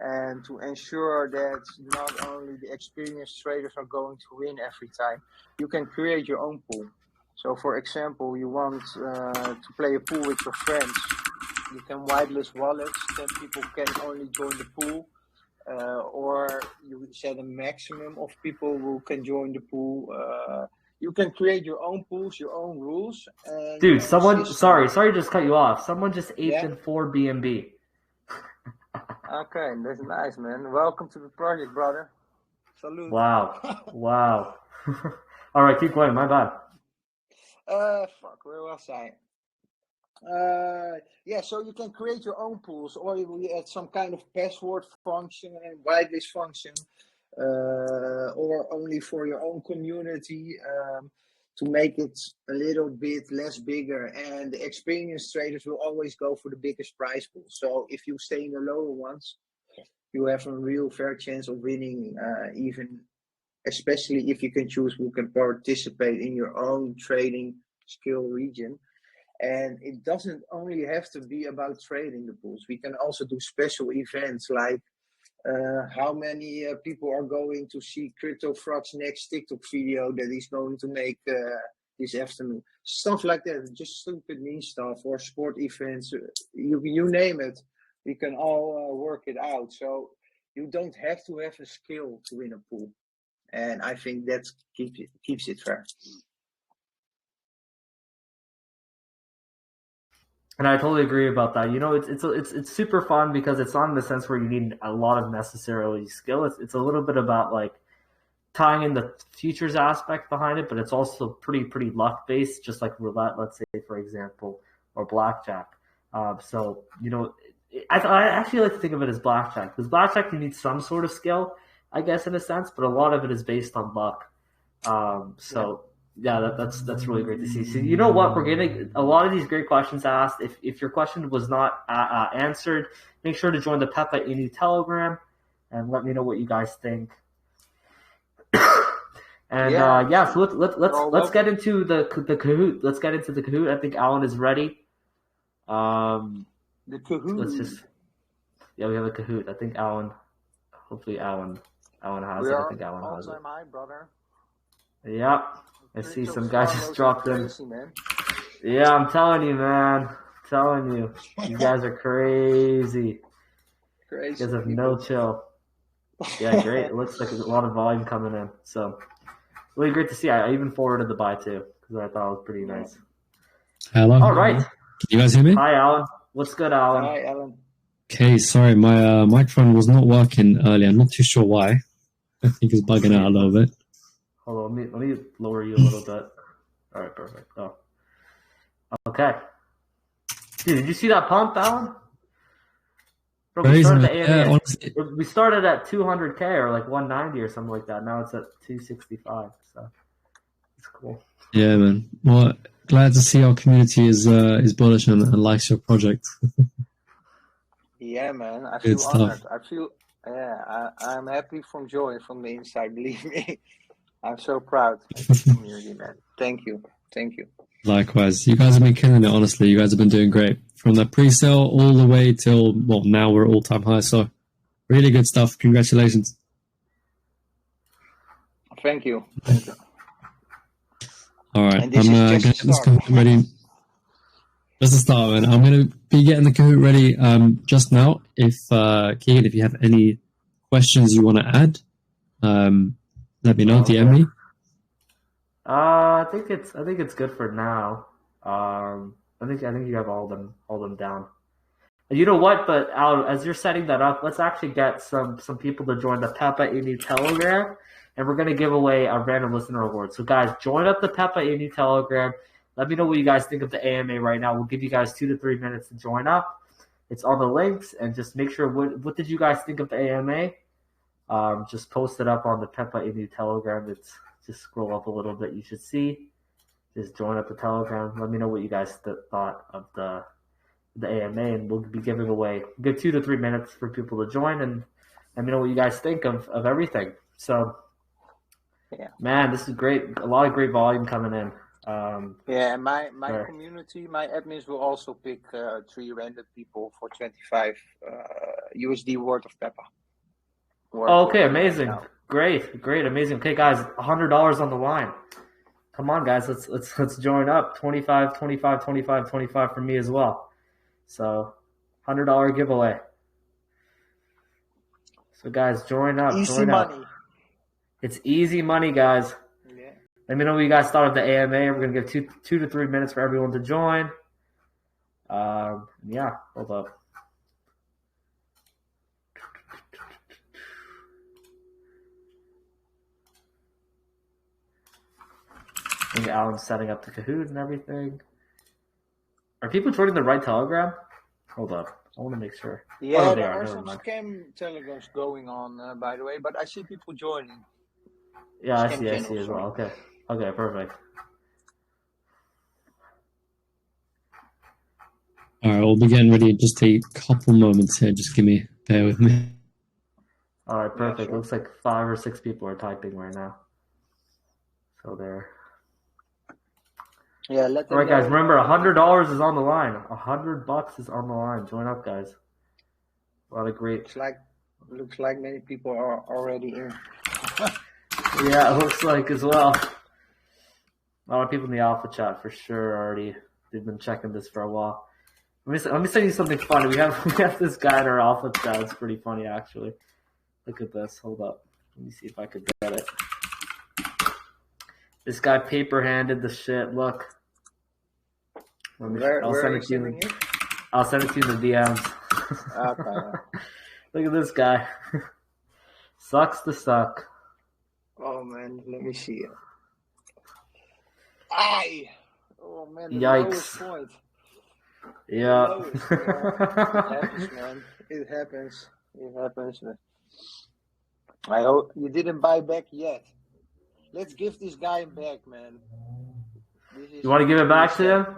and to ensure that not only the experienced traders are going to win every time, you can create your own pool. So, for example, you want to play a pool with your friends. You can whitelist wallets. 10 people can only join the pool, or you set a maximum of people who can join the pool. You can create your own pools, your own rules, and Dude, your own system. sorry to just cut you off. Someone just aped Yeah. in 4 BNB. Okay, that's nice, man. Welcome to the project, brother. Salute. Wow. All right, keep going. My bad. Fuck, where was I? Yeah, so you can create your own pools, or you add some kind of password function and whitelist function, or only for your own community, to make it a little bit less bigger. And the experienced traders will always go for the biggest prize pool. So if you stay in the lower ones, you have a real fair chance of winning, even especially if you can choose who can participate in your own trading skill region. And it doesn't only have to be about trading the pools. We can also do special events like how many people are going to see CryptoFrogs' next TikTok video that he's going to make this afternoon. Stuff like that, just stupid mean stuff, or sport events, you name it. We can all work it out. So you don't have to have a skill to win a pool. And I think that keeps it fair. And I totally agree about that. You know, it's super fun because it's not in the sense where you need a lot of necessarily skill. It's a little bit about like tying in the futures aspect behind it, but it's also pretty luck based, just like roulette, let's say, for example, or blackjack. So you know, I actually like to think of it as blackjack, because blackjack you need some sort of skill, I guess, in a sense, but a lot of it is based on luck. That's really great to see. So you know what, we're getting a lot of these great questions asked. If your question was not answered, make sure to join the Pepa Inu Telegram and let me know what you guys think. And so let's get into the Kahoot. Let's get into the Kahoot. I think Alan is ready. The Kahoot. We have a Kahoot. I think hopefully Alan has it. I think Alan has it. My brother. Yeah. I see some guys just dropped in. Yeah, I'm telling you, man. You guys are crazy. You guys have no chill. Yeah, great. It looks like a lot of volume coming in. So, really great to see. I even forwarded the buy too, because I thought it was pretty nice. Hello. All right. Can you guys hear me? Hi, Alan. What's good, Alan? Hi, Alan. Okay, sorry, my microphone was not working earlier. I'm not too sure why. I think it's bugging out a little bit. Hold on, let me lower you a little bit. All right, perfect. Oh, okay. Dude, did you see that pump, Alan? Bro, we started the AMA. We started at 200K or like 190 or something like that. Now it's at 265. So it's cool. Yeah, man. Well, glad to see our community is bullish and likes your project. Yeah, man. I feel honored. I'm happy from joy from the inside. Believe me. I'm so proud of the community, man. Thank you. Likewise. You guys have been killing it, honestly. You guys have been doing great. From the pre-sale all the way till, well, now we're all-time high. So really good stuff. Congratulations. Thank you. All right. I'm going to get this Kahoot ready. Just to start, man. I'm going to be getting the Kahoot ready just now. If Keegan, if you have any questions you want to add, let me know. DM me. I think it's good for now. I think you have all them down. And you know what? But Al, as you're setting that up, let's actually get some people to join the Pepa Inu Telegram, and we're gonna give away a random listener award. So guys, join up the Pepa Inu Telegram. Let me know what you guys think of the AMA right now. We'll give you guys 2 to 3 minutes to join up. It's on the links, and just make sure what did you guys think of the AMA? Just post it up on the Pepa Inu Telegram. It's just scroll up a little bit. You should see. Just join up the Telegram. Let me know what you guys thought of the AMA, and we'll be giving away. We'll give 2 to 3 minutes for people to join, and let me know what you guys think of everything. So, man, this is great. A lot of great volume coming in. Yeah, and my Sure. community, my admins will also pick 3 random people for 25 USD worth of Pepa. Oh, okay, Right amazing, now. great, amazing. Okay, guys, $100 on the line. Come on, guys, let's join up. 25, 25, 25, 25 for me as well. So, $100 giveaway. So, guys, join up. Easy join money. up. It's easy money, guys. Yeah. Let me know what you guys thought of the AMA. We're gonna give 2 to 3 minutes for everyone to join. Yeah, hold up. I think Alan's setting up the Kahoot and everything. Are people joining the right Telegram? Hold up. I want to make sure. Yeah, they there are. are Never some mind. scam telegrams going on, by the way, but I see people joining. Yeah, I Scam see as channels, well. Okay, perfect. All right, we'll be getting ready in just a couple moments here. Just bear with me. All right, perfect. Yeah, sure. Looks like 5 or 6 people are typing right now. So there. Yeah, let them All right, guys. know, Remember, $100 is on the line. $100 is on the line. Join up, guys. A lot of great. Looks like many people are already in. Yeah, it looks like as well. A lot of people in the alpha chat for sure already. They've been checking this for a while. Let me send you something funny. We have this guy in our alpha chat. It's pretty funny actually. Look at this. Hold up. Let me see if I could get it. This guy paper-handed the shit. Look. I'll send it to you. I'll send it to you in the DMs. Okay. Look at this guy. Sucks to suck. Oh man, let me see it. Aye. Oh man, the Yikes. lowest point. Yeah. It happens, man. It happens. Man. I hope you didn't buy back yet. Let's give this guy back, man. You want to give it back to him?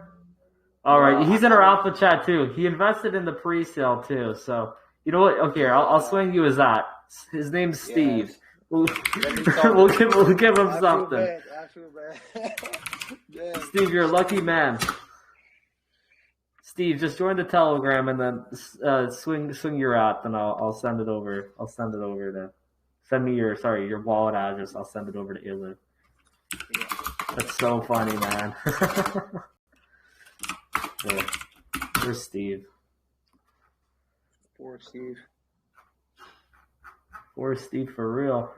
All right. He's in our alpha chat too. He invested in the pre-sale too. So you know what? Okay, I'll swing you as that. His name's Steve. Yes. We'll give him something. I feel bad. Yeah. Steve, you're a lucky man. Steve, just join the Telegram and then swing your app, and I'll send it over. I'll send it over to. Send me your wallet address. I'll send it over to Ilu. Yeah. That's so funny, man. Yeah. Where's Steve? Poor Steve. Poor Steve for real.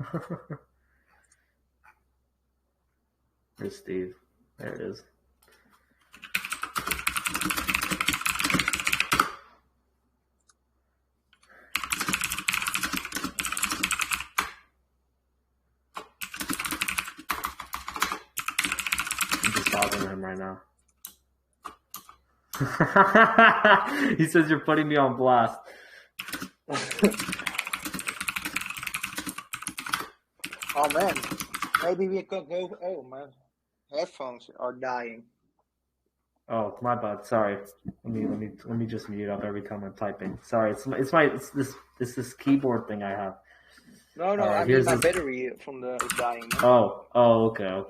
Where's Steve? There it is. I'm just talking to him right now. He says you're putting me on blast. Oh man, maybe we could go. Oh man, headphones are dying. Oh my bad. Sorry. Let me just mute up every time I'm typing. Sorry. It's this keyboard thing I have. No. I mean my battery from the is dying. Man. Oh. Okay.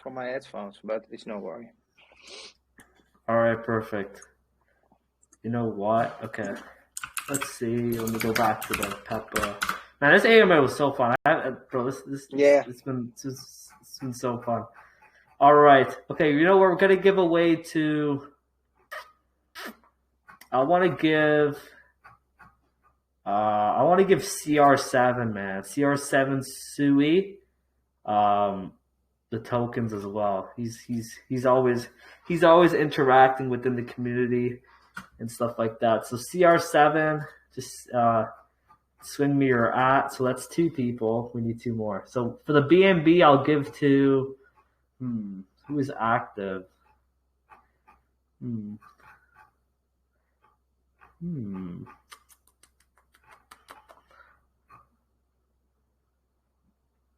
For my headphones, but it's no worry. All right, perfect. You know what? Okay, let's see. Let me go back to the Pepa. Man, this AMA was so fun. It's been so fun. All right. Okay, you know what we're gonna give away to? I want to give CR7, man. CR7 Sui. The tokens as well. He's always interacting within the community and stuff like that. So CR7, just swing me your at. So that's 2 people. We need 2 more. So for the BNB, I'll give to who is active.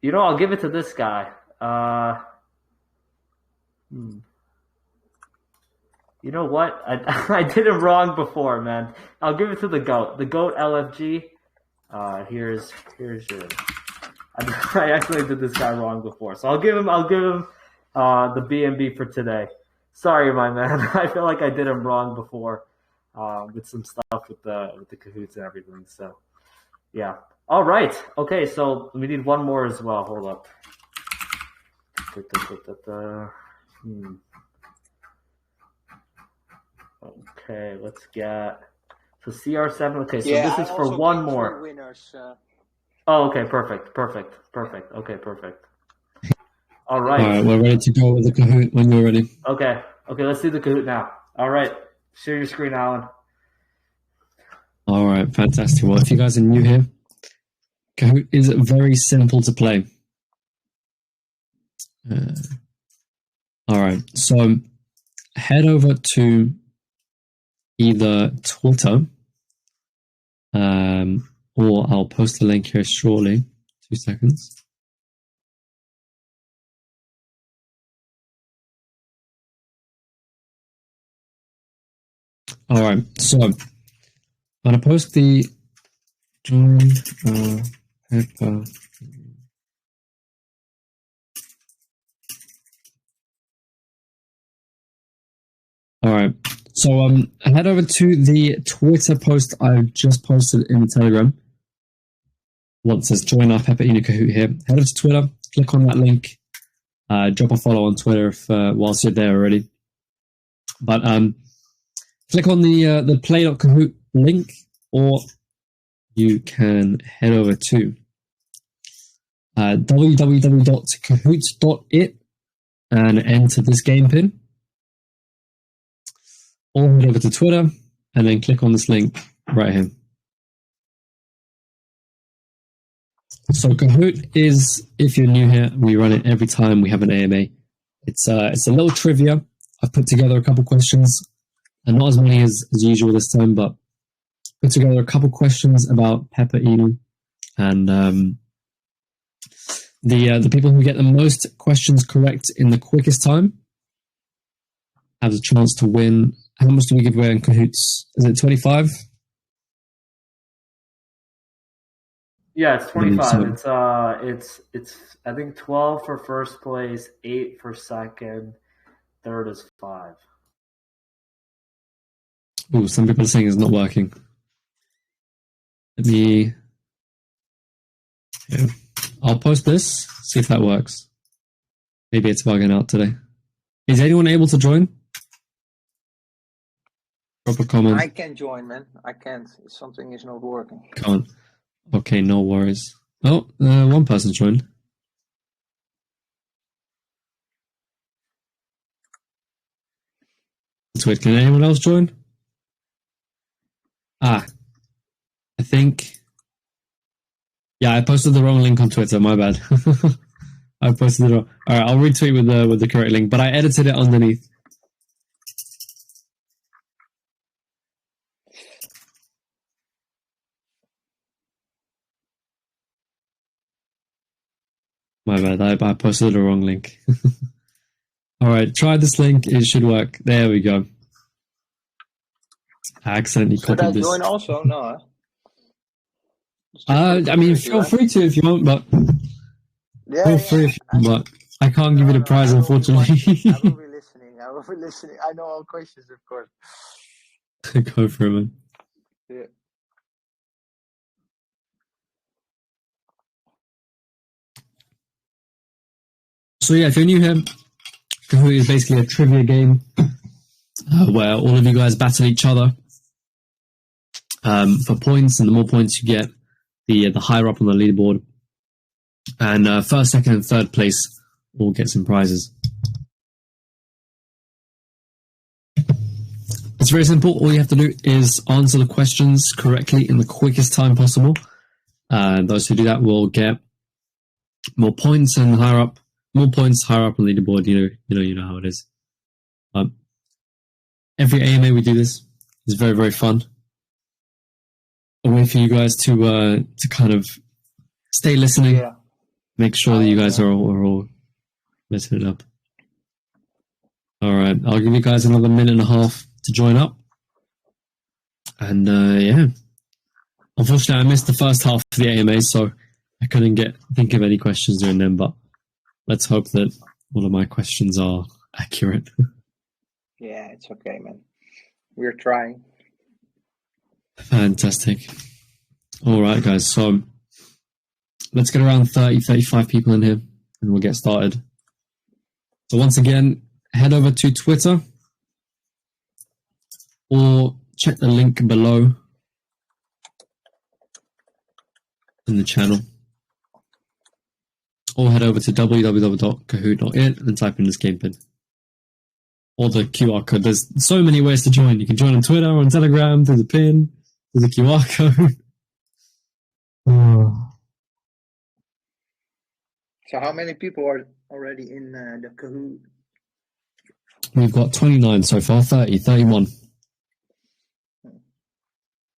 You know, I'll give it to this guy. You know what? I did it wrong before, man. I'll give it to the GOAT. The GOAT LFG. Here's your. I actually did this guy wrong before, so I'll give him the BNB for today. Sorry, my man. I feel like I did him wrong before with some stuff with the Kahoots and everything. So, yeah. All right. Okay, so we need one more as well. Hold up. Okay, let's get... So CR7. Okay, so this is for one more. Winners, Oh, okay, perfect. Okay, perfect. All right. All right, we're ready to go with the Kahoot when you're ready. Okay, let's do the Kahoot now. All right, share your screen, Alan. All right, fantastic. Well, if you guys are new here, Kahoot is very simple to play. All right, so head over to either Twitter, or I'll post the link here shortly. 2 seconds. All right, so I'm going to post the join Pepa. All right, so head over to the Twitter post I just posted in the Telegram. One says join our Pepa Inu Kahoot here. Head over to Twitter, click on that link, drop a follow on Twitter if whilst you're there already. But click on the play.kahoot link, or you can head over to www.kahoot.it and enter this game pin. Or head over to Twitter and then click on this link right here. So Kahoot is, if you're new here, we run it every time we have an AMA. It's a little trivia. I've put together a couple questions, and not as many as usual this time, but put together a couple questions about Pepa Inu, and the people who get the most questions correct in the quickest time have a chance to win. How much do we give away in Kahoots? Is it 25? Yeah, it's 25. It's I think 12 for first place, 8 for second, third is 5. Oh, some people are saying it's not working. Let me... Yeah. I'll post this, see if that works. Maybe it's bugging out today. Is anyone able to join? Drop a comment. I can join, man. I can't. Something is not working. Can't. Okay, no worries. Oh, one person joined. Let's wait. Can anyone else join? I think... Yeah, I posted the wrong link on Twitter. My bad. I posted it wrong. All right, I'll retweet with the correct link, but I edited it underneath. My bad. I posted the wrong link. All right, try this link. It should work. There we go. I accidentally copied this. Should I join also? No. I mean, feel free to if you want, but yeah, feel free if you want, but I can't give you the prize, unfortunately. I will be listening. I know all questions, of course. Go for it, man. Yeah. So yeah, if you're new here, Kahoot is basically a trivia game where all of you guys battle each other for points, and the more points you get, the higher up on the leaderboard. And first, second, and third place all get some prizes. It's very simple. All you have to do is answer the questions correctly in the quickest time possible. Those who do that will get more points and higher up. More points higher up on the leaderboard. You know how it is. Every AMA we do this. It's very, very fun. A way for you guys to kind of stay listening. Yeah. Make sure that you guys are all messing it up. All right, I'll give you guys another minute and a half to join up. And yeah, unfortunately, I missed the first half of the AMA, so I couldn't think of any questions during them. But let's hope that all of my questions are accurate. Yeah, it's okay, man. We're trying. Fantastic. All right, guys. So let's get around 30, 35 people in here and we'll get started. So once again, head over to Twitter or check the link below in the channel. Or head over to www.kahoot.it and type in this game pin. Or the QR code. There's so many ways to join. You can join on Twitter, on Telegram, through the pin, through the QR code. So how many people are already in the Kahoot? We've got 29 so far, 30, 31.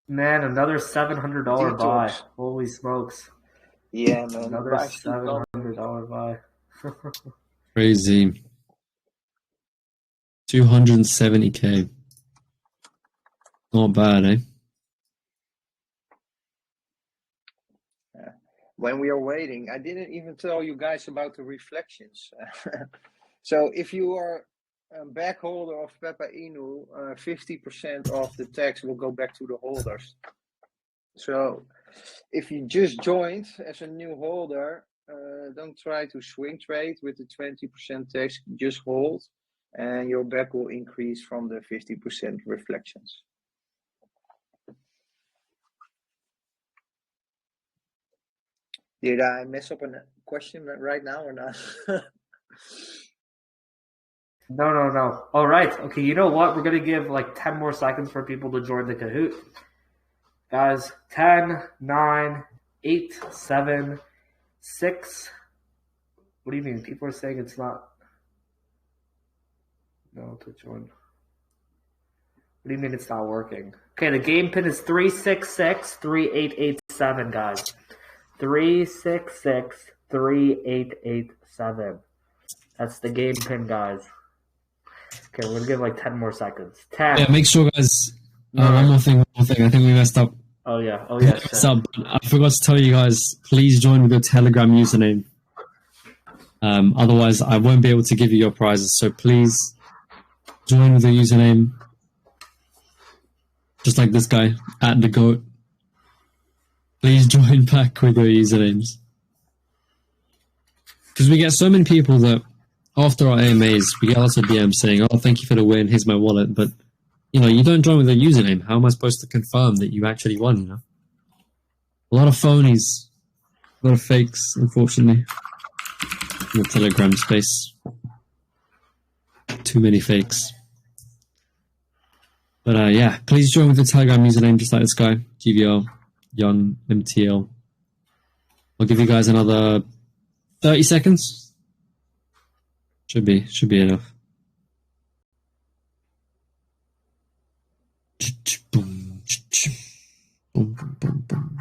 Man, another $700 buy. Holy smokes. Yeah, man. Another $700 buy. Crazy. 270k. Not bad, eh? When we are waiting, I didn't even tell you guys about the reflections. So if you are a back holder of Pepa Inu, 50% of the tax will go back to the holders. So if you just joined as a new holder, don't try to swing trade with the 20% tax, just hold, and your back will increase from the 50% reflections. Did I mess up a question right now or not? No. All right. Okay, you know what? We're going to give like 10 more seconds for people to join the Kahoot. Guys, 10, 9, 8, 7, 6. What do you mean? People are saying it's not. No, to join. What do you mean it's not working? Okay, the game pin is 3663887, guys. 3663887. That's the game pin, guys. Okay, we're gonna give like 10 more seconds. 10. Yeah, make sure, guys. One more thing. I think we messed up. Oh yeah. I forgot to tell you guys. Please join with your Telegram username. Otherwise, I won't be able to give you your prizes. So please join with your username. Just like this guy at the goat. Please join back with your usernames. Because we get so many people that after our AMAs, we get lots of DMs saying, "Oh, thank you for the win. Here's my wallet." But you don't join with a username. How am I supposed to confirm that you actually won? A lot of phonies, a lot of fakes, unfortunately. In the Telegram space, too many fakes. But yeah, please join with the Telegram username, just like this guy, GVR, Young MTL. I'll give you guys another 30 seconds. Should be enough. Boom, boom, boom, boom.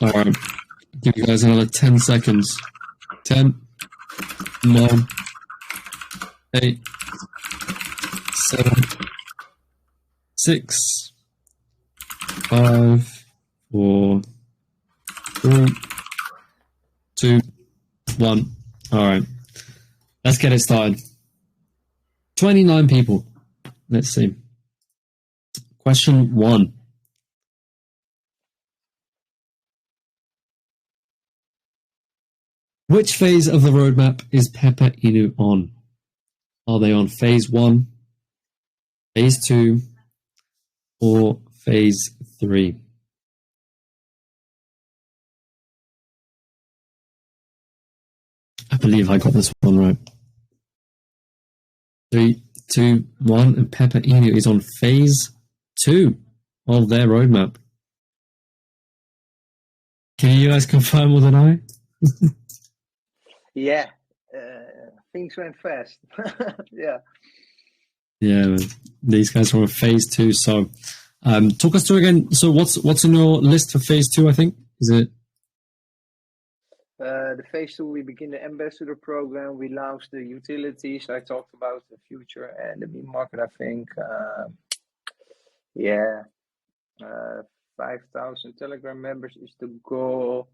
All right, give you guys another 10 seconds. 10, 9, 8, 7, 6, 5, 4, 3, 2, 1. All right, let's get it started. 29 people. Let's see. Question 1. Which phase of the roadmap is Pepa Inu on? Are they on phase 1, phase 2, or phase 3? I believe I got this one right. 3, 2, 1, and Pepa Inu is on phase 2 of their roadmap. Can you guys confirm or deny? Yeah, things went fast. Yeah. Yeah, these guys are on phase 2. So, talk us through again. So, what's on your list for phase 2? I think is it. The phase 2, we begin the ambassador program. We launched the utilities. I talked about the future and the meme market. I think, yeah. 5,000 Telegram members is the goal.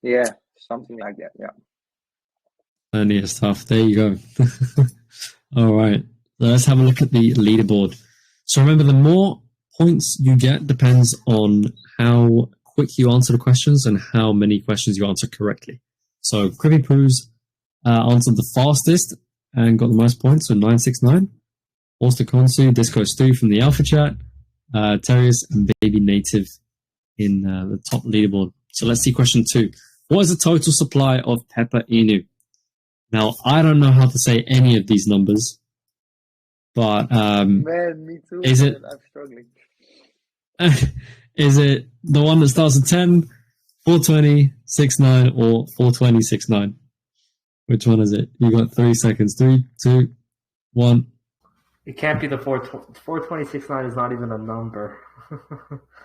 Yeah, something like that. Yeah. Plenty of stuff. There you go. All right. Let's have a look at the leaderboard. So remember, the more points you get depends on how quick you answer the questions and how many questions you answer correctly. So CryptoFrogs answered the fastest and got the most points, so 969. Auster Konsu, Disco Stu from the Alpha Chat, Terrius, and Baby Native in the top leaderboard. So let's see question 2. What is the total supply of Pepa Inu? Now, I don't know how to say any of these numbers, but Man, me too. Is it? I'm struggling. Is it the one that starts at 10, 420, 69, or 420, 69? Which one is it? You got 3 seconds. 3, 2, 1. It can't be the 42069 is not even a number.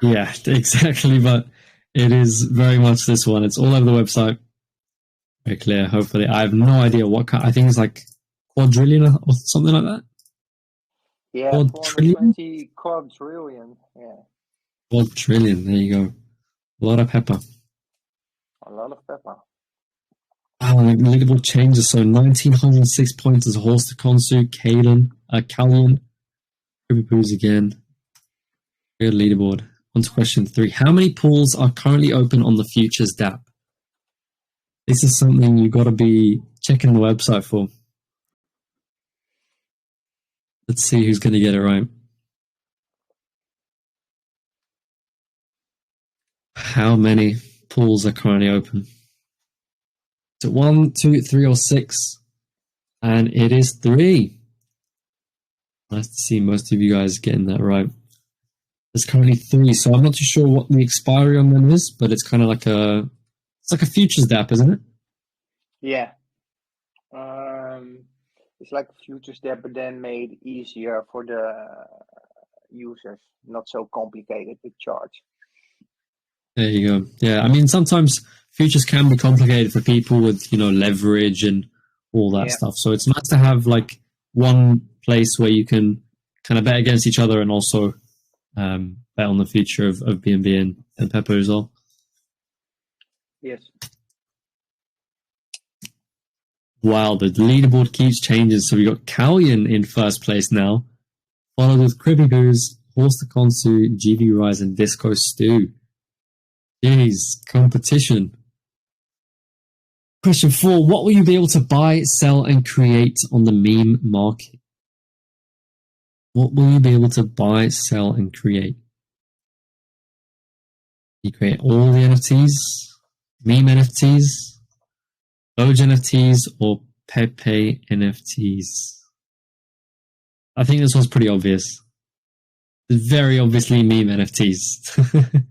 Yeah, exactly. But it is very much this one. It's all over the website. Very clear, hopefully. I have no idea what kind. I think it's like quadrillion or something like that. Yeah, Quadrillion? 420 quadrillion. Yeah, Quadrillion. There you go. A lot of pepper. a lot of pepper. Oh, the leaderboard changes. So 1,906 points is Horst Konsu, Callian, CryptoFrogs again. Good leaderboard. On to question 3. How many pools are currently open on the Futures DApp? This is something you've got to be checking the website for. Let's see who's going to get it right. How many pools are currently open? Is it 1, 2, 3, or 6? And it is 3. Nice to see most of you guys getting that right. There's currently 3, so I'm not too sure what the expiry on them is, but it's kind of like it's like a futures DApp, isn't it? Yeah. It's like a futures DApp, but then made easier for the users. Not so complicated with charge. There you go. Yeah, I mean, sometimes futures can be complicated for people with, leverage and all that stuff. So it's nice to have like one place where you can kind of bet against each other and also bet on the future of BNB and Pepa as well. Yes. Wow, the leaderboard keeps changing. So we got Callian in first place now, followed with CryptoFrogs, Horst Konsu, GV Rise, and Disco Stu. Jeez, competition. Question 4. What will you be able to buy, sell, and create on the meme market? What will you be able to buy, sell, and create? You create all the NFTs, meme NFTs, Doge NFTs, or Pepe NFTs? I think this one's pretty obvious. It's very obviously meme NFTs.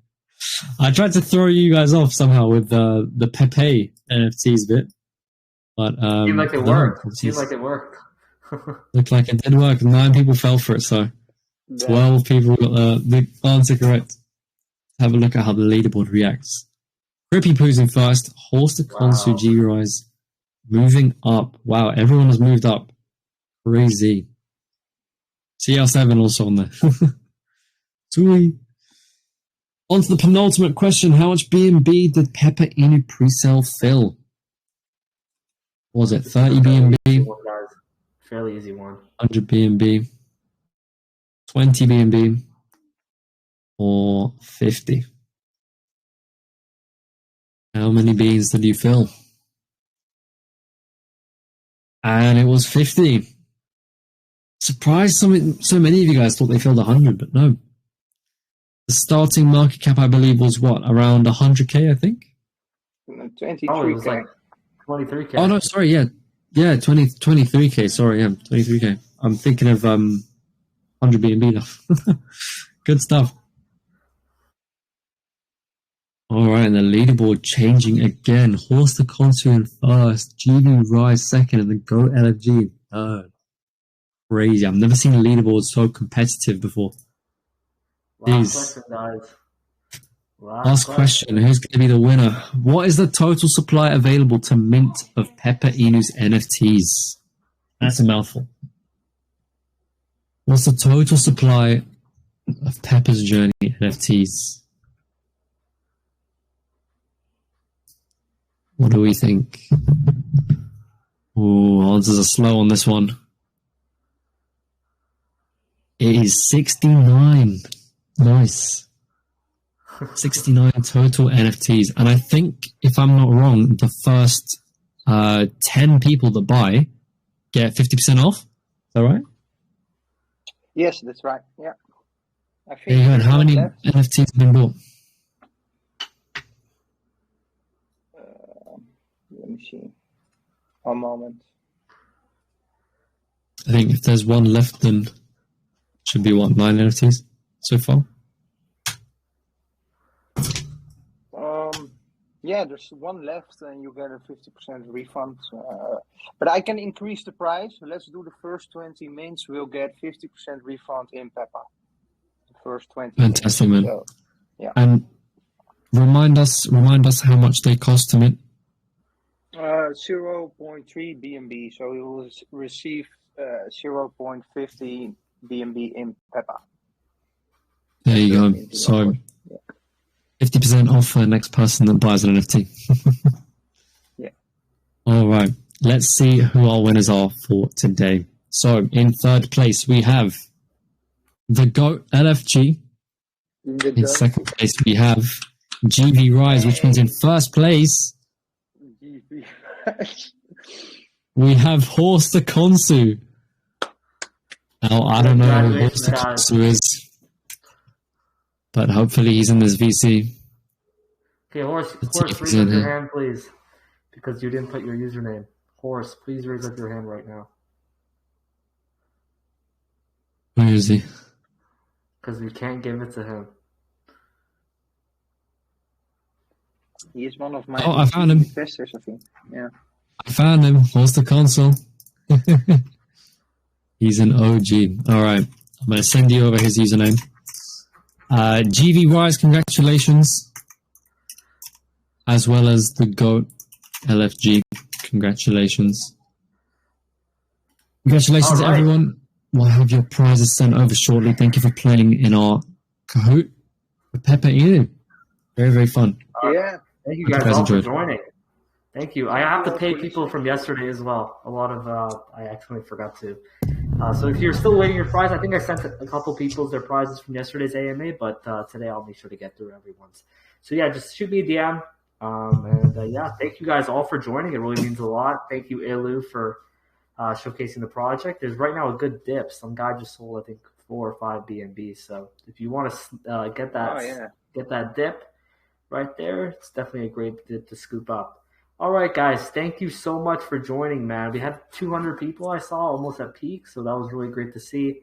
I tried to throw you guys off somehow with the Pepe NFTs bit, but Seemed like it worked. Looked like it did work. 9 people fell for it, so 12 people got the answer correct. Have a look at how the leaderboard reacts. CryptoFrogs in first. Horst Konsu, GV Rise moving up. Wow, everyone has moved up. Crazy. CL7 also on there. Sweet. On to the penultimate question. How much BNB did Pepa Inu pre-sale fill? What was it 30 BNB? Fairly easy one. 100 BNB? 20 BNB? Or 50? How many beans did you fill? And it was 50. Surprised so many of you guys thought they filled 100, but no. The starting market cap, I believe, was what? Around 100k, I think? 23k. Oh, it was like 23k. Oh, no, sorry, yeah. Yeah, 23k, sorry, yeah, 23k. I'm thinking of 100 BNB now. Good stuff. All right, and the leaderboard changing again. Horst Konsu in first, GV Rise second, and then Go LFG in third. Crazy. I've never seen a leaderboard so competitive before. Last question, guys. Last question. Who's going to be the winner? What is the total supply available to mint of Pepa Inu's NFTs? That's a mouthful. What's the total supply of Pepa's journey NFTs. What do we think? Oh, answers are slow on this one. It is 69. Nice. 69 total NFTs. And I think, if I'm not wrong, the first 10 people that buy get 50% off. Is that right? Yes, that's right. Yeah. I think. There you go. And how many NFTs have been bought? Let me see. One moment. I think if there's one left, then should be, 9 NFTs so far? Yeah, there's one left and you get a 50% refund. But I can increase the price. Let's do the first 20 mints. We'll get 50% refund in Pepa. The first 20 Fantastic, mints. man. So, yeah. And remind us how much they cost to mint. 0.3 BNB. So you will receive 0.50 BNB in Pepa. There you go. So 50% off for the next person that buys an NFT. Yeah. All right. Let's see who our winners are for today. So in third place, we have the GOAT LFG. In second place, we have GV Rise, which means in first place, we have Horse the Konsu. Now, I don't know who Horse the Konsu is, but hopefully he's in this VC. Okay, Horse, raise up your hand, please, because you didn't put your username. Horse, please raise up your hand right now. Where is he? Because we can't give it to him. He is one of my I found him. investors, I think. Yeah. I found him. Horse the Console. He's an OG. All right. I'm going to send you over his username. GV Rise, congratulations. As well as the GOAT LFG, congratulations. Congratulations, right, everyone. We'll have your prizes sent over shortly. Thank you for playing in our Kahoot with Pepa Inu. Very, very fun. Yeah. Thank you guys all for joining. Thank you. I have to pay people from yesterday as well. A lot of I actually forgot to. So if you're still waiting your prize, I think I sent a couple people their prizes from yesterday's AMA, but today I'll make sure to get through everyone's. So yeah, just shoot me a DM. Yeah, thank you guys all for joining. It really means a lot. Thank you, Ilu, for showcasing the project. There's right now a good dip. Some guy just sold, I think, 4 or 5 BNB. So if you want to get that dip right there, it's definitely a great dip to scoop up. All right, guys, thank you so much for joining, man. We had 200 people I saw almost at peak, so that was really great to see.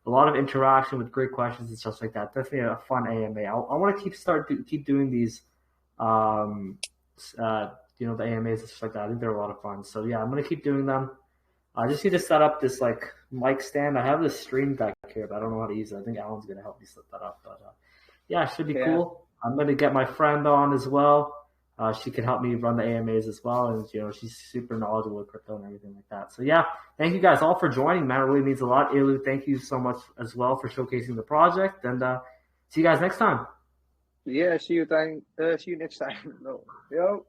A lot of interaction with great questions and stuff like that. Definitely a fun AMA. I want to keep doing these. The AMAs and stuff like that. I think they're a lot of fun. So yeah, I'm gonna keep doing them. I just need to set up this like mic stand. I have this stream deck here, but I don't know how to use it. I think Alan's gonna help me set that up. But yeah, it should be cool. I'm gonna get my friend on as well. She can help me run the AMAs as well, and she's super knowledgeable with crypto and everything like that. So yeah, thank you guys all for joining, man. It really means a lot. Ilu, thank you so much as well for showcasing the project, and see you guys next time. Yeah, see you next time. Yo.